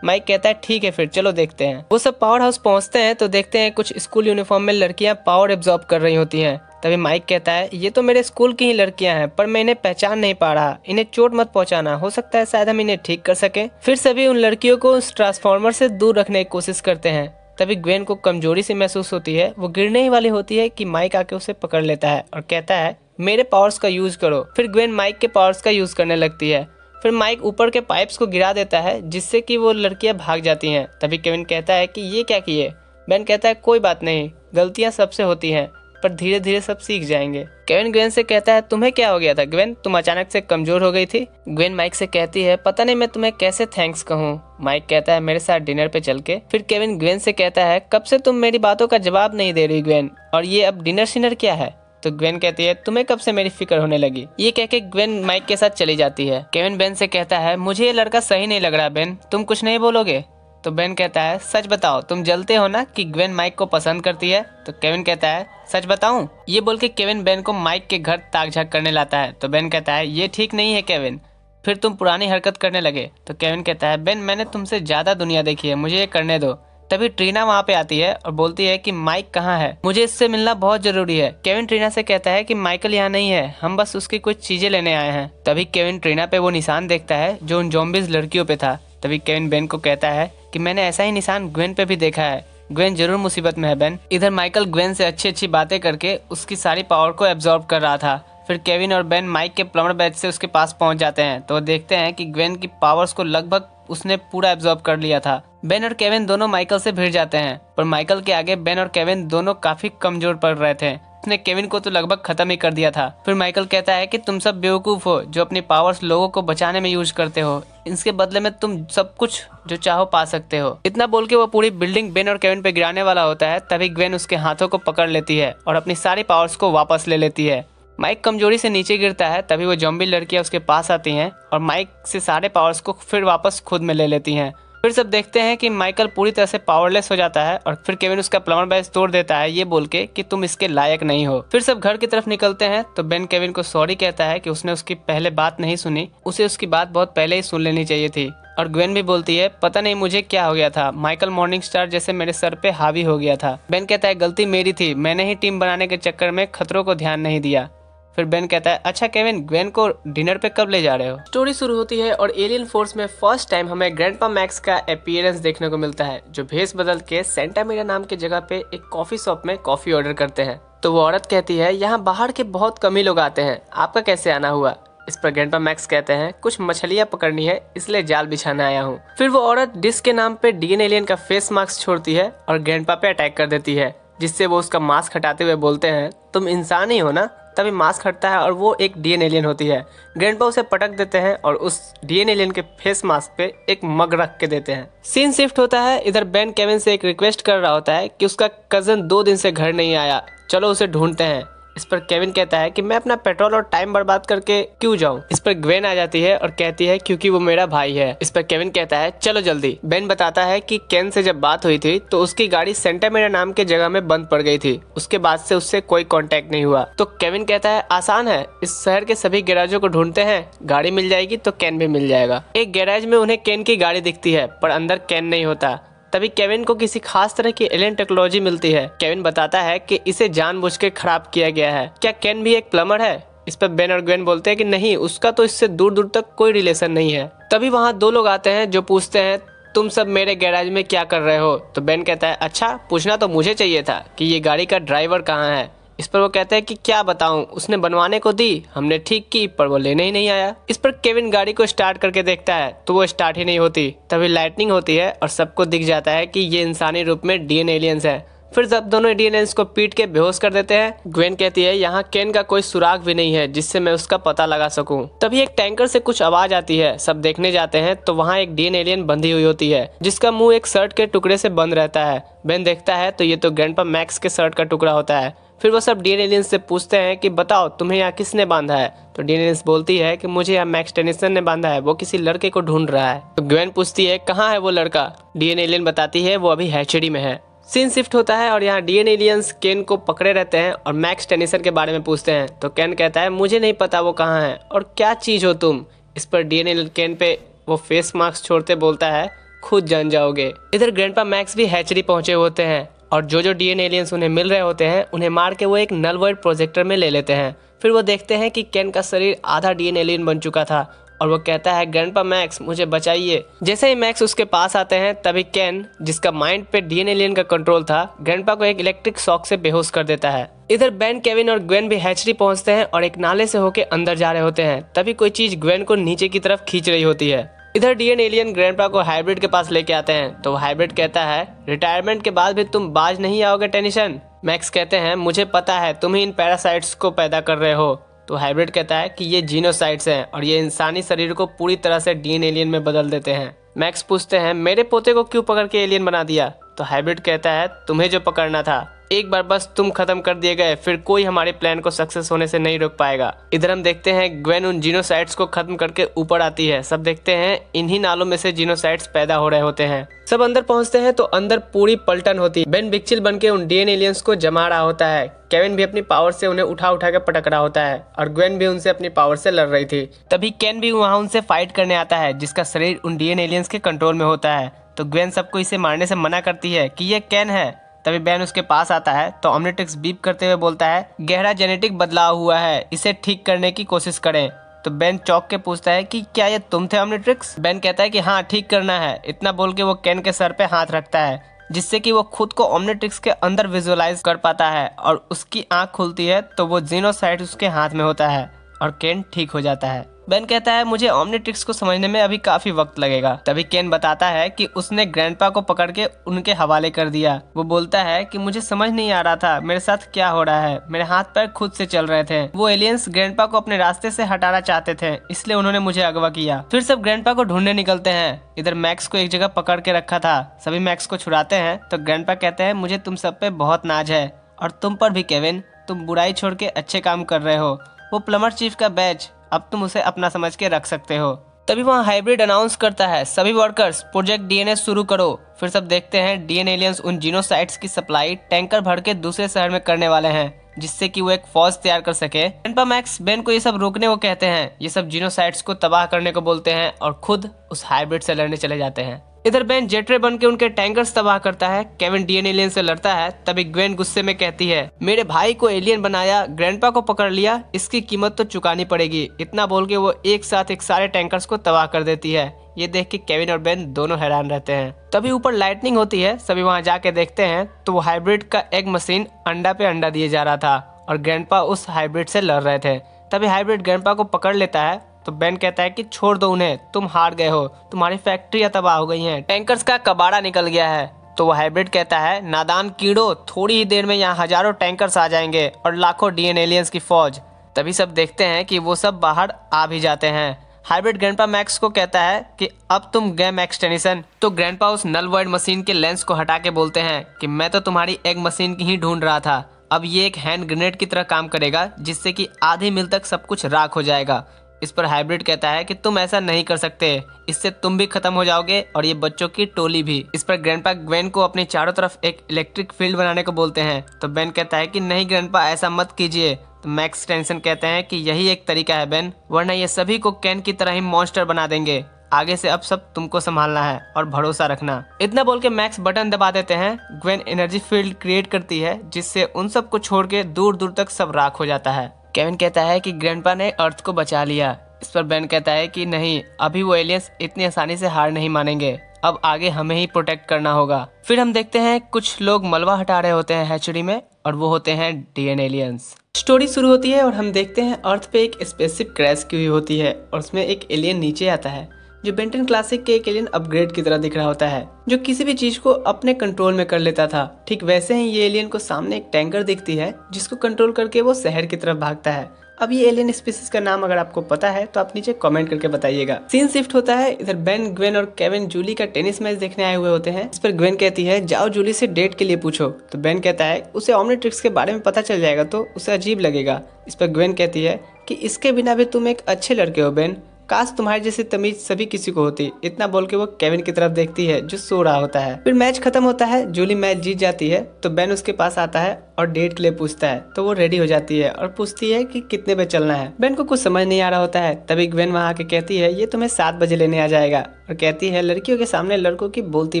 [SPEAKER 1] माइक कहता है, ठीक है, फिर चलो देखते हैं। वो सब पावर हाउस पहुंचते हैं तो देखते हैं कुछ स्कूल यूनिफॉर्म में लड़कियां पावर एब्जॉर्ब कर रही होती हैं। तभी माइक कहता है, ये तो मेरे स्कूल की ही लड़कियां हैं, पर मैं इन्हें पहचान नहीं पा रहा, इन्हें चोट मत पहुंचाना, हो सकता है शायद हम इन्हें ठीक कर सकें। फिर सभी उन लड़कियों को उस ट्रांसफार्मर से दूर रखने की कोशिश करते हैं। तभी ग्वेन को कमजोरी सी महसूस होती है, वो गिरने ही वाली होती है कि माइक आके उसे पकड़ लेता है और कहता है, मेरे पावर्स का यूज करो। फिर ग्वेन माइक के पावर्स का यूज करने लगती है। फिर माइक ऊपर के पाइप्स को गिरा देता है, जिससे कि वो लड़कियां भाग जाती हैं। तभी केविन कहता है कि ये क्या किए? बेन कहता है, कोई बात नहीं, गलतियां सबसे होती हैं, पर धीरे धीरे सब सीख जाएंगे। केविन ग्वेन से कहता है, तुम्हें क्या हो गया था ग्वेन, तुम अचानक से कमजोर हो गई थी। ग्वेन माइक से कहती है, पता नहीं मैं तुम्हें कैसे थैंक्स कहूँ। माइक कहता है, मेरे साथ डिनर पे चल के। फिर केविन ग्वेन से कहता है, कब से तुम मेरी बातों का जवाब नहीं दे रही ग्वेन, और ये अब डिनर शिनर क्या है? तो ग्वेन कहती है, तुम्हें कब से मेरी फिक्र होने लगी? ये कह के ग्वेन माइक के साथ चली जाती है। केविन बेन से कहता है, मुझे ये लड़का सही नहीं लग रहा बेन, तुम कुछ नहीं बोलोगे? तो बेन कहता है, सच बताओ, तुम जलते हो ना कि ग्वेन माइक को पसंद करती है? तो केविन कहता है, सच बताऊं? ये बोल के केविन बेन को माइक के घर ताक झाक करने लाता है। तो बेन कहता है, ये ठीक नहीं है केविन, फिर तुम पुरानी हरकत करने लगे। तो केविन कहता है, बेन मैंने तुमसे ज्यादा दुनिया देखी है, मुझे ये करने दो। तभी ट्रीना वहाँ पे आती है और बोलती है कि माइक कहाँ है, मुझे इससे मिलना बहुत जरूरी है। केविन ट्रीना से कहता है कि माइकल यहाँ नहीं है, हम बस उसकी कुछ चीजें लेने आए हैं। तभी केविन ट्रीना पे वो निशान देखता है जो उन ज़ॉम्बीज़ लड़कियों पे था। तभी केविन बेन को कहता है कि मैंने ऐसा ही निशान ग्वेन पे भी देखा है, ग्वेन जरूर मुसीबत में है बेन। इधर माइकल ग्वेन से अच्छी अच्छी बातें करके उसकी सारी पावर को एब्जॉर्ब कर रहा था। फिर केविन और बेन माइक के प्लम्बर बैच से उसके पास पहुंच जाते हैं तो वो देखते हैं कि ग्वेन की पावर्स को लगभग उसने पूरा एब्जॉर्ब कर लिया था। बेन और केविन दोनों माइकल से भिड़ जाते हैं, पर माइकल के आगे बेन और केविन दोनों काफी कमजोर पड़ रहे थे। उसने केविन को तो लगभग खत्म ही कर दिया था। फिर माइकल कहता है कि तुम सब बेवकूफ हो जो अपनी पावर्स लोगों को बचाने में यूज करते हो, इसके बदले में तुम सब कुछ जो चाहो पा सकते हो। इतना बोल के वो पूरी बिल्डिंग बेन और केविन पे गिराने वाला होता है। तभी ग्वेन उसके हाथों को पकड़ लेती है और अपनी सारी पावर्स को वापस ले लेती है। माइक कमजोरी से नीचे गिरता है। तभी वो ज़ॉम्बी लड़कियां उसके पास आती हैं और माइक से सारे पावर्स को फिर वापस खुद में ले लेती हैं। फिर सब देखते हैं कि माइकल पूरी तरह से पावरलेस हो जाता है और फिर केविन उसका प्लम्बर बैच तोड़ देता है ये बोल के कि तुम इसके लायक नहीं हो। फिर सब घर की तरफ निकलते हैं तो बेन केविन को सॉरी कहता है कि उसने उसकी पहले बात नहीं सुनी, उसे उसकी बात बहुत पहले ही सुन लेनी चाहिए थी। और ग्वेन भी बोलती है पता नहीं मुझे क्या हो गया था, माइकल मॉर्निंग स्टार जैसे मेरे सर पे हावी हो गया था। बेन कहता है गलती मेरी थी, मैंने ही टीम बनाने के चक्कर में खतरों को ध्यान नहीं दिया। फिर बेन कहता है अच्छा केविन, ग्वेन को डिनर पे कब ले जा रहे हो। स्टोरी शुरू होती है और एलियन फोर्स में फर्स्ट टाइम हमें ग्रैंडपा मैक्स का अपीयरेंस देखने को मिलता है, जो भेस बदल के सेंटा मेरा नाम की जगह पे एक कॉफी शॉप में कॉफी ऑर्डर करते हैं। तो वो औरत कहती है यहाँ बाहर के बहुत कम ही लोग आते हैं, आपका कैसे आना हुआ। इस पर ग्रैंडपा मैक्स कहते हैं कुछ मछलियां पकड़नी है इसलिए जाल बिछाने आया हूँ। फिर वो औरत डिस्क के नाम पे डीएन एलियन का फेस मास्क छोड़ती है और ग्रैंडपा पे अटैक कर देती है, जिससे वो उसका मास्क हटाते हुए बोलते हैं तुम इंसान ही हो ना। तभी मास्क हटता है और वो एक डीएन एलियन होती है। ग्रैंडपा उसे पटक देते हैं और उस डीएन एलियन के फेस मास्क पे एक मग रख के देते हैं। सीन शिफ्ट होता है। इधर बेन केविन से एक रिक्वेस्ट कर रहा होता है कि उसका कजन 2 दिन से घर नहीं आया, चलो उसे ढूंढते हैं। इस पर केविन कहता है कि मैं अपना पेट्रोल और टाइम बर्बाद करके क्यों जाऊं। इस पर ग्वेन आ जाती है और कहती है क्योंकि वो मेरा भाई है। इस पर केविन कहता है चलो जल्दी। बेन बताता है कि केन से जब बात हुई थी तो उसकी गाड़ी सेंटा मेरा नाम के जगह में बंद पड़ गई थी, उसके बाद से उससे कोई कांटेक्ट नहीं हुआ। तो केविन कहता है आसान है, इस शहर के सभी गैराजों को ढूंढते हैं, गाड़ी मिल जाएगी तो केन भी मिल जाएगा। एक गैराज में उन्हें केन की गाड़ी दिखती है पर अंदर केन नहीं होता। तभी केविन को किसी खास तरह की एलियन टेक्नोलॉजी मिलती है। केविन बताता है कि इसे जानबूझ के खराब किया गया है। क्या केन भी एक प्लम्बर है। इस पर बेन और ग्वेन बोलते हैं कि नहीं, उसका तो इससे दूर दूर तक कोई रिलेशन नहीं है। तभी वहाँ 2 लोग आते हैं जो पूछते हैं तुम सब मेरे गैराज में क्या कर रहे हो। तो बेन कहता है अच्छा, पूछना तो मुझे चाहिए था कि ये गाड़ी का ड्राइवर कहाँ है। इस पर वो कहते हैं कि क्या बताऊं, उसने बनवाने को दी, हमने ठीक की पर वो लेने ही नहीं आया। इस पर केविन गाड़ी को स्टार्ट करके देखता है तो वो स्टार्ट ही नहीं होती। तभी लाइटनिंग होती है और सबको दिख जाता है कि ये इंसानी रूप में डीएन एलियंस है। फिर जब दोनों डीएन एलियंस को पीट के बेहोश कर देते हैं। ग्वेन कहती है यहाँ केन का कोई सुराग भी नहीं है जिससे मैं उसका पता लगा सकूं। तभी एक टैंकर से कुछ आवाज आती है। सब देखने जाते हैं तो वहाँ एक डीएन एलियन बंधी हुई होती है जिसका मुंह एक शर्ट के टुकड़े से बंद रहता है। बेन देखता है तो ये तो ग्रैंडपा मैक्स के शर्ट का टुकड़ा होता है। फिर वो सब डीएन एलियंस से पूछते हैं कि बताओ तुम्हें यहाँ किसने बांधा है। तो डीएन एलियंस बोलती है कि मुझे यहाँ मैक्स टेनिसन ने बांधा है, वो किसी लड़के को ढूंढ रहा है। तो ग्वेन पूछती है कहाँ है वो लड़का। डीएन एलियन बताती है वो अभी हैचरी में है। सीन शिफ्ट होता है और यहाँ डीएन एलियंस केन को पकड़े रहते हैं और मैक्स टेनिसन के बारे में पूछते हैं। तो केन कहता है मुझे नहीं पता वो कहाँ है और क्या चीज हो तुम। इस पर डीएन एलियन केन पे वो फेस मास्क छोड़ते बोलता है खुद जान जाओगे। इधर ग्रैंडपा मैक्स भी हैचरी पहुंचे होते हैं और जो डीएन एलियंस उन्हें मिल रहे होते हैं उन्हें मार के वो एक नल वॉइड प्रोजेक्टर में ले लेते हैं। फिर वो देखते हैं कि केन का शरीर आधा डीएन एलियन बन चुका था और वो कहता है ग्रैंडपा मैक्स मुझे बचाइए। जैसे ही मैक्स उसके पास आते हैं तभी केन, जिसका माइंड पे डीएन एलियन का कंट्रोल था, ग्रैंडपा को एक इलेक्ट्रिक शॉक से बेहोश कर देता है। इधर बेन, केविन और ग्वेन भी हैचरी पहुंचते हैं और एक नाले से होके अंदर जा रहे होते हैं। तभी कोई चीज ग्वेन को नीचे की तरफ खींच रही होती है। इधर डीएन एलियन ग्रैंडपा को हाइब्रिड के पास लेके आते हैं तो हाइब्रिड कहता है रिटायरमेंट के बाद भी तुम बाज नहीं आओगे टेनिसन। मैक्स कहते हैं मुझे पता है तुम ही इन पैरासाइट्स को पैदा कर रहे हो। तो हाइब्रिड कहता है कि ये जीनोसाइट्स हैं और ये इंसानी शरीर को पूरी तरह से डीएन एलियन में बदल देते हैं। मैक्स पूछते हैं मेरे पोते को क्यों पकड़ के एलियन बना दिया। तो हाइब्रिड कहता है तुम्हें जो पकड़ना था, एक बार बस तुम खत्म कर दिए गए फिर कोई हमारे प्लान को सक्सेस होने से नहीं रोक पाएगा। इधर हम देखते हैं ग्वेन उन जीनोसाइट्स को खत्म करके ऊपर आती है। सब देखते हैं इन्हीं नालों में से जीनोसाइट्स पैदा हो रहे होते हैं। सब अंदर पहुंचते हैं तो अंदर पूरी पलटन होती है। बेन बिक्चिल बन के उन डीएन एलियंस को जमा रहा होता है। केविन भी अपनी पावर से उन्हें उठा उठा के पटक रहा होता है और ग्वेन भी उनसे अपनी पावर से लड़ रही थी। तभी केन भी वहाँ उनसे फाइट करने आता है जिसका शरीर उन डीएन एलियंस के कंट्रोल में होता है। तो ग्वेन सबको इसे मारने से मना करती है कि ये केन है। तभी बेन उसके पास आता है तो ओमनिट्रिक्स बीप करते हुए बोलता है गहरा जेनेटिक बदलाव हुआ है, इसे ठीक करने की कोशिश करें। तो बेन चौंक के पूछता है कि क्या ये तुम थे ओमनिट्रिक्स? बेन कहता है कि हाँ, ठीक करना है। इतना बोल के वो केन के सर पे हाथ रखता है जिससे कि वो खुद को ओमनिट्रिक्स के अंदर विजुअलाइज कर पाता है और उसकी आंख खुलती है तो वो जीनोसाइट उसके हाथ में होता है और केन ठीक हो जाता है। बेन कहता है मुझे ओमनिट्रिक्स को समझने में अभी काफी वक्त लगेगा। तभी केन बताता है कि उसने ग्रैंडपा को पकड़ के उनके हवाले कर दिया। वो बोलता है कि मुझे समझ नहीं आ रहा था मेरे साथ क्या हो रहा है, मेरे हाथ पैर खुद से चल रहे थे। वो एलियंस ग्रैंडपा को अपने रास्ते से हटाना चाहते थे, इसलिए उन्होंने मुझे अगवा किया। फिर सब ग्रैंडपा को ढूंढने निकलते हैं। इधर मैक्स को एक जगह पकड़ के रखा था। सभी मैक्स को छुड़ाते हैं तो ग्रैंडपा कहते हैं मुझे तुम सब पे बहुत नाज है और तुम पर भी केविन, तुम बुराई छोड़ के अच्छे काम कर रहे हो। वो प्लमर चीफ का बैच, अब तुम उसे अपना समझ के रख सकते हो। तभी वहाँ हाइब्रिड अनाउंस करता है सभी वर्कर्स प्रोजेक्ट डीएनए शुरू करो। फिर सब देखते हैं डीएनए एलियंस उन जीनोसाइट्स की सप्लाई टैंकर भर के दूसरे शहर में करने वाले हैं जिससे कि वो एक फौज तैयार कर सके। ग्रैंडपा मैक्स बेन को ये सब रोकने को कहते हैं, ये सब जीनोसाइट्स को तबाह करने को बोलते हैं और खुद उस हाइब्रिड से लड़ने चले जाते हैं। इधर बेन जेटरे बन के उनके टैंकर्स तबाह करता है। केविन डीएनए एलियन से लड़ता है। तभी ग्वेन गुस्से में कहती है मेरे भाई को एलियन बनाया, ग्रैंडपा को पकड़ लिया, इसकी कीमत तो चुकानी पड़ेगी। इतना बोल के वो एक साथ एक सारे टैंकर्स को तबाह कर देती है। ये देख के केविन और बेन दोनों हैरान रहते हैं। तभी ऊपर लाइटनिंग होती है। सभी वहाँ जाके देखते हैं तो वो हाइब्रिड का एग मशीन अंडा पे अंडा दिए जा रहा था और ग्रैंडपा उस हाइब्रिड से लड़ रहे थे। तभी हाइब्रिड ग्रैंडपा को पकड़ लेता है तो बेन कहता है कि छोड़ दो उन्हें, तुम हार गए हो, तुम्हारी फैक्ट्रियां तबाह हो गई हैं, टैंकर्स का कबाड़ा निकल गया है। तो वो हाइब्रिड कहता है नादान कीड़ो, थोड़ी ही देर में यहाँ हजारों टैंकर्स आ जाएंगे और लाखों डीएनए एलियंस की फौज। तभी सब देखते हैं कि वो सब बाहर आ भी जाते हैं। हाइब्रिड ग्रैंडपा मैक्स को कहता है कि अब तुम गए मैक्स टेनिसन। तो ग्रैंडपा उस नल वर्ड मशीन के लेंस को हटा के बोलते हैं कि मैं तो तुम्हारी एग मशीन की ही ढूंढ रहा था, अब ये एक हैंड ग्रेनेड की तरह काम करेगा जिससे कि आधी मील तक सब कुछ राख हो जाएगा। इस पर हाइब्रिड कहता है कि तुम ऐसा नहीं कर सकते, इससे तुम भी खत्म हो जाओगे और ये बच्चों की टोली भी। इस पर ग्रैंडपा ग्वेन को अपने चारों तरफ एक इलेक्ट्रिक फील्ड बनाने को बोलते हैं। तो बेन कहता है कि नहीं ग्रैंडपा, ऐसा मत कीजिए। तो मैक्स टेंशन कहते हैं कि यही एक तरीका है बेन, वरना ये सभी को कैन की तरह ही मॉन्स्टर बना देंगे। आगे से अब सब तुमको संभालना है और भरोसा रखना। इतना बोल के मैक्स बटन दबा देते हैं। ग्वेन एनर्जी फील्ड क्रिएट करती है जिससे उन सब को छोड़ के दूर दूर तक सब राख हो जाता है। केविन कहता है कि ग्रैंडपा ने अर्थ को बचा लिया। इस पर बेन कहता है कि नहीं, अभी वो एलियंस इतनी आसानी से हार नहीं मानेंगे, अब आगे हमें ही प्रोटेक्ट करना होगा। फिर हम देखते हैं कुछ लोग मलबा हटा रहे होते हैं हैचरी में और वो होते हैं डीएनए एलियंस। स्टोरी शुरू होती है और हम देखते हैं अर्थ पे एक स्पेसशिप क्रैश की हुई होती है और उसमें एक एलियन नीचे आता है जो बेंटन क्लासिक के एक एलियन अपग्रेड की तरह दिख रहा होता है जो किसी भी चीज को अपने कंट्रोल में कर लेता था। ठीक वैसे ही ये एलियन को सामने एक टैंकर दिखती है जिसको कंट्रोल करके वो शहर की तरफ भागता है। अब ये एलियन स्पीसीज का नाम अगर आपको पता है तो आप नीचे कमेंट करके बताइएगा। सीन शिफ्ट होता है। इधर बेन, ग्वेन और केविन जूली का टेनिस मैच देखने आए हुए होते हैं। इस पर ग्वेन कहती है जाओ जूली से डेट के लिए पूछो। तो बेन कहता है उसे ओमनिट्रिक्स के बारे में पता चल जाएगा तो उसे अजीब लगेगा। इस पर ग्वेन कहती है कि इसके बिना भी तुम एक अच्छे लड़के हो बेन, काश तुम्हारी जैसी तमीज सभी किसी को होती। इतना बोल के वो केविन की तरफ देखती है जो सो रहा होता है। फिर मैच खत्म होता है। जूली मैच जीत जाती है तो बेन उसके पास आता है और डेट के लिए पूछता है तो वो रेडी हो जाती है और पूछती है कि कितने बजे चलना है। बेन को कुछ समझ नहीं आ रहा होता है। तभी ग्वेन वहाँ आके कहती है ये तुम्हें 7 बजे लेने आ जाएगा और कहती है लड़कियों के सामने लड़कों की बोलती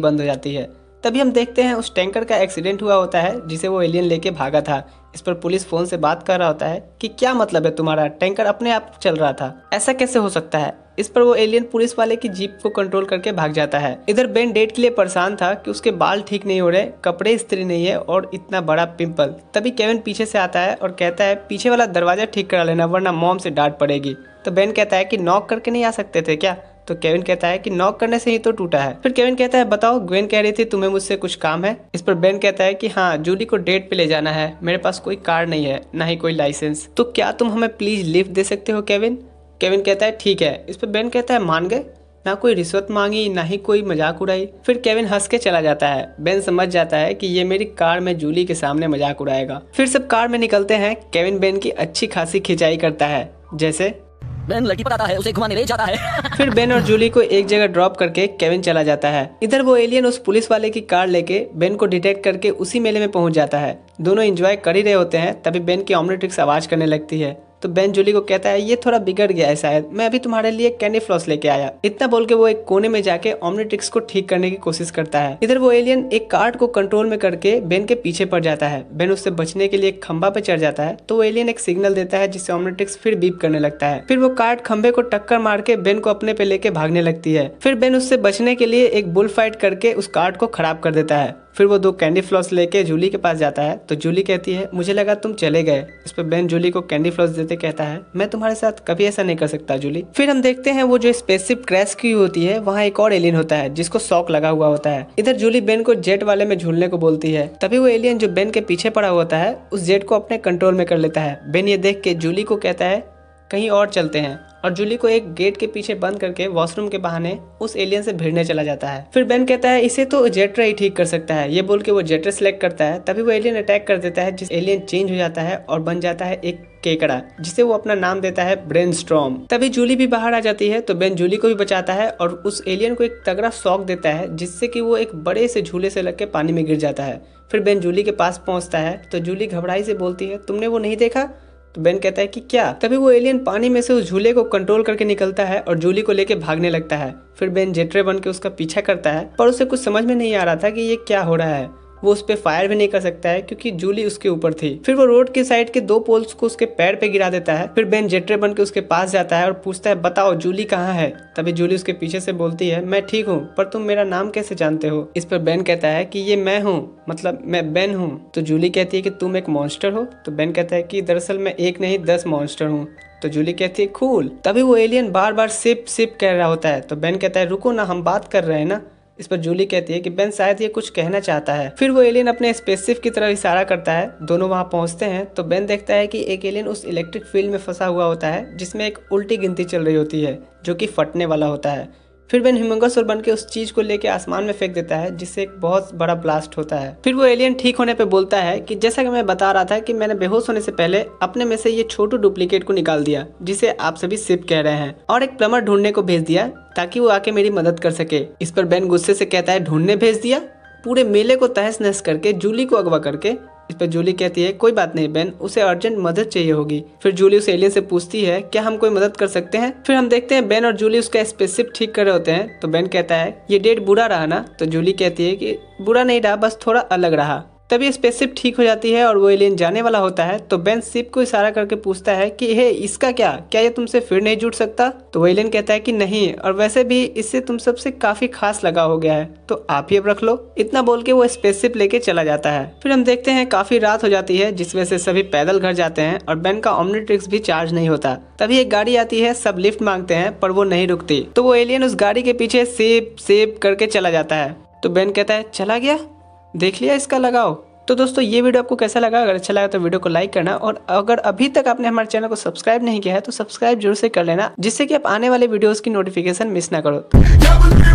[SPEAKER 1] बंद हो जाती है। तभी हम देखते हैं उस टैंकर का एक्सीडेंट हुआ होता है जिसे वो एलियन लेके भागा था। इस पर पुलिस फोन से बात कर रहा होता है कि क्या मतलब है तुम्हारा, टैंकर अपने आप चल रहा था, ऐसा कैसे हो सकता है। इस पर वो एलियन पुलिस वाले की जीप को कंट्रोल करके भाग जाता है। इधर बेन डेट के लिए परेशान था कि उसके बाल ठीक नहीं हो रहे, कपड़े इस्त्री नहीं है और इतना बड़ा पिंपल। तभी केविन पीछे से आता है और कहता है पीछे वाला दरवाजा ठीक करा लेना वरना मॉम से डांट पड़ेगी। तो बेन कहता है कि नॉक करके नहीं आ सकते थे क्या। तो केविन कहता है कि नॉक करने से ही तो टूटा है। फिर केविन कहता है बताओ, ग्वेन कह रही थी तुम्हें मुझसे कुछ काम है। इस पर बेन कहता है कि हाँ, जूली को डेट पे ले जाना है, मेरे पास कोई कार नहीं है ना ही कोई लाइसेंस, तो क्या तुम हमें प्लीज लिफ्ट दे सकते हो केविन। केविन कहता है ठीक है। इस पर बेन कहता है मान गए, ना कोई रिश्वत मांगी ना ही कोई मजाक उड़ाई। फिर केविन हंस के चला जाता है। बेन समझ जाता है कि ये मेरी कार में जूली के सामने मजाक उड़ाएगा। फिर सब कार में निकलते हैं। केविन बेन की अच्छी खासी खिंचाई करता है जैसे
[SPEAKER 2] बेन लड़की पटाता है, उसे घुमाने ले जाता है।
[SPEAKER 1] फिर बेन और जूली को एक जगह ड्रॉप करके केविन चला जाता है। इधर वो एलियन उस पुलिस वाले की कार लेके बेन को डिटेक्ट करके उसी मेले में पहुंच जाता है। दोनों एंजॉय कर ही रहे होते हैं। तभी बेन की ओमनिट्रिक्स आवाज करने लगती है तो तो बेन जूली को कहता है ये थोड़ा बिगड़ गया है शायद, मैं अभी तुम्हारे लिए कैंडी फ्लॉस लेके आया। इतना बोल के वो एक कोने में जाके ओमनिट्रिक्स को ठीक करने की कोशिश करता है। इधर वो एलियन एक कार्ड को कंट्रोल में करके बेन के पीछे पड़ जाता है। बेन उससे बचने के लिए एक खंबा पे चढ़ जाता है तो वो एलियन एक सिग्नल देता है जिससे ओमनिट्रिक्स फिर बीप करने लगता है। फिर वो कार्ड खंबे को टक्कर मार के बेन को अपने पे लेके भागने लगती है। फिर बेन उससे बचने के लिए एक बुल फाइट करके उस कार्ड को खराब कर देता है। फिर वो 2 कैंडी फ्लॉस लेके जूली के पास जाता है तो जूली कहती है मुझे लगा तुम चले गए। इस पर बेन जूली को कैंडी फ्लॉस देते कहता है मैं तुम्हारे साथ कभी ऐसा नहीं कर सकता जूली। फिर हम देखते हैं वो जो स्पेसशिप क्रैश की होती है वहाँ एक और एलियन होता है जिसको शॉक लगा हुआ होता है। इधर जूली बेन को जेट वाले में झूलने को बोलती है। तभी वो एलियन जो बेन के पीछे पड़ा होता है उस जेट को अपने कंट्रोल में कर लेता है। बेन ये देख के जूली को कहता है कहीं और चलते हैं और जूली को एक गेट के पीछे बंद करके वॉशरूम के बहाने उस एलियन से भिड़ने चला जाता है। फिर बेन कहता है इसे तो जेट्रा ही ठीक कर सकता है। ये बोल के वो जेट्रा सिलेक्ट करता है। तभी वो एलियन अटैक कर देता है जिस एलियन चेंज हो जाता है और बन जाता है एक केकड़ा जिसे वो अपना नाम देता है ब्रेनस्टॉर्म। तभी जूली भी बाहर आ जाती है तो बेन जूली को भी बचाता है और उस एलियन को एक तगड़ा शॉक देता है जिससे कि वो एक बड़े से झूले से लग के पानी में गिर जाता है। फिर बेन जूली के पास पहुंचता है तो जूली घबराई से बोलती है तुमने वो नहीं देखा? तो बेन कहता है कि क्या? तभी वो एलियन पानी में से उस झूले को कंट्रोल करके निकलता है और जूली को लेके भागने लगता है। फिर बेन जेट्रे बन के उसका पीछा करता है पर उसे कुछ समझ में नहीं आ रहा था कि ये क्या हो रहा है। वो उस पे फायर भी नहीं कर सकता है क्योंकि जूली उसके ऊपर थी। फिर वो रोड की साइड के 2 पोल्स को उसके पैर पे गिरा देता है। फिर बेन जेट्रे बन के उसके पास जाता है और पूछता है बताओ जूली कहाँ है? तभी जूली उसके पीछे से बोलती है मैं ठीक हूँ पर तुम मेरा नाम कैसे जानते हो? इस पर बेन कहता है कि ये मैं हूँ, मतलब मैं बेन हूँ। तो जूली कहती है कि तुम एक मॉन्स्टर हो? तो बेन कहता है कि दरअसल मैं एक नहीं 10 मॉन्स्टर हूँ। तो जूली कहती है कूल। तभी वो एलियन बार बार सिप कह रहा होता है तो बेन कहता है रुको ना, हम बात कर रहे हैं ना। इस पर जूली कहती है कि बेन शायद ये कुछ कहना चाहता है। फिर वो एलियन अपने स्पेसशिप की तरफ इशारा करता है। दोनों वहां पहुंचते हैं तो बेन देखता है कि एक एलियन उस इलेक्ट्रिक फील्ड में फंसा हुआ होता है जिसमें एक उल्टी गिनती चल रही होती है जो कि फटने वाला होता है। फिर बेन ह्यूमंगस बन के उस चीज को लेके आसमान में फेंक देता है जिससे एक बहुत बड़ा ब्लास्ट होता है। फिर वो एलियन ठीक होने पे बोलता है कि जैसा कि मैं बता रहा था कि मैंने बेहोश होने से पहले अपने में से ये छोटू डुप्लीकेट को निकाल दिया जिसे आप सभी सिप कह रहे हैं और एक प्लम्बर ढूंढने को भेज दिया ताकि वो आके मेरी मदद कर सके। इस पर बेन गुस्से से कहता है ढूंढने भेज दिया? पूरे मेले को तहस नहस करके जूली को अगवा करके। इस पर जूली कहती है कोई बात नहीं बेन, उसे अर्जेंट मदद चाहिए होगी। फिर जूली उस एलियन से पूछती है क्या हम कोई मदद कर सकते हैं? फिर हम देखते हैं बेन और जूली उसका स्पेसशिप ठीक कर रहे होते हैं तो बेन कहता है ये डेट बुरा रहा ना? तो जूली कहती है कि बुरा नहीं रहा, बस थोड़ा अलग रहा। तभी स्पेसशिप ठीक हो जाती है और वो एलियन जाने वाला होता है तो बेन शिप को इशारा करके पूछता है कि हे इसका क्या ये तुमसे फिर नहीं जुड़ सकता? तो वो एलियन कहता है कि नहीं, और वैसे भी इससे तुम सबसे काफी खास लगा हो गया है तो आप ही अब रख लो। इतना बोल के वो स्पेसशिप लेके चला जाता है। फिर हम देखते हैं काफी रात हो जाती है जिस वजह से सभी पैदल घर जाते हैं और बेन का ओमनिट्रिक्स भी चार्ज नहीं होता। तभी एक गाड़ी आती है, सब लिफ्ट मांगते हैं पर वो नहीं रुकती तो वो एलियन उस गाड़ी के पीछे सेप करके चला जाता है। तो बेन कहता है चला गया, देख लिया इसका लगाओ। तो दोस्तों ये वीडियो आपको कैसा लगा? अगर अच्छा लगा तो वीडियो को लाइक करना और अगर अभी तक आपने हमारे चैनल को सब्सक्राइब नहीं किया है तो सब्सक्राइब जरूर से कर लेना जिससे कि आप आने वाले वीडियोस की नोटिफिकेशन मिस ना करो।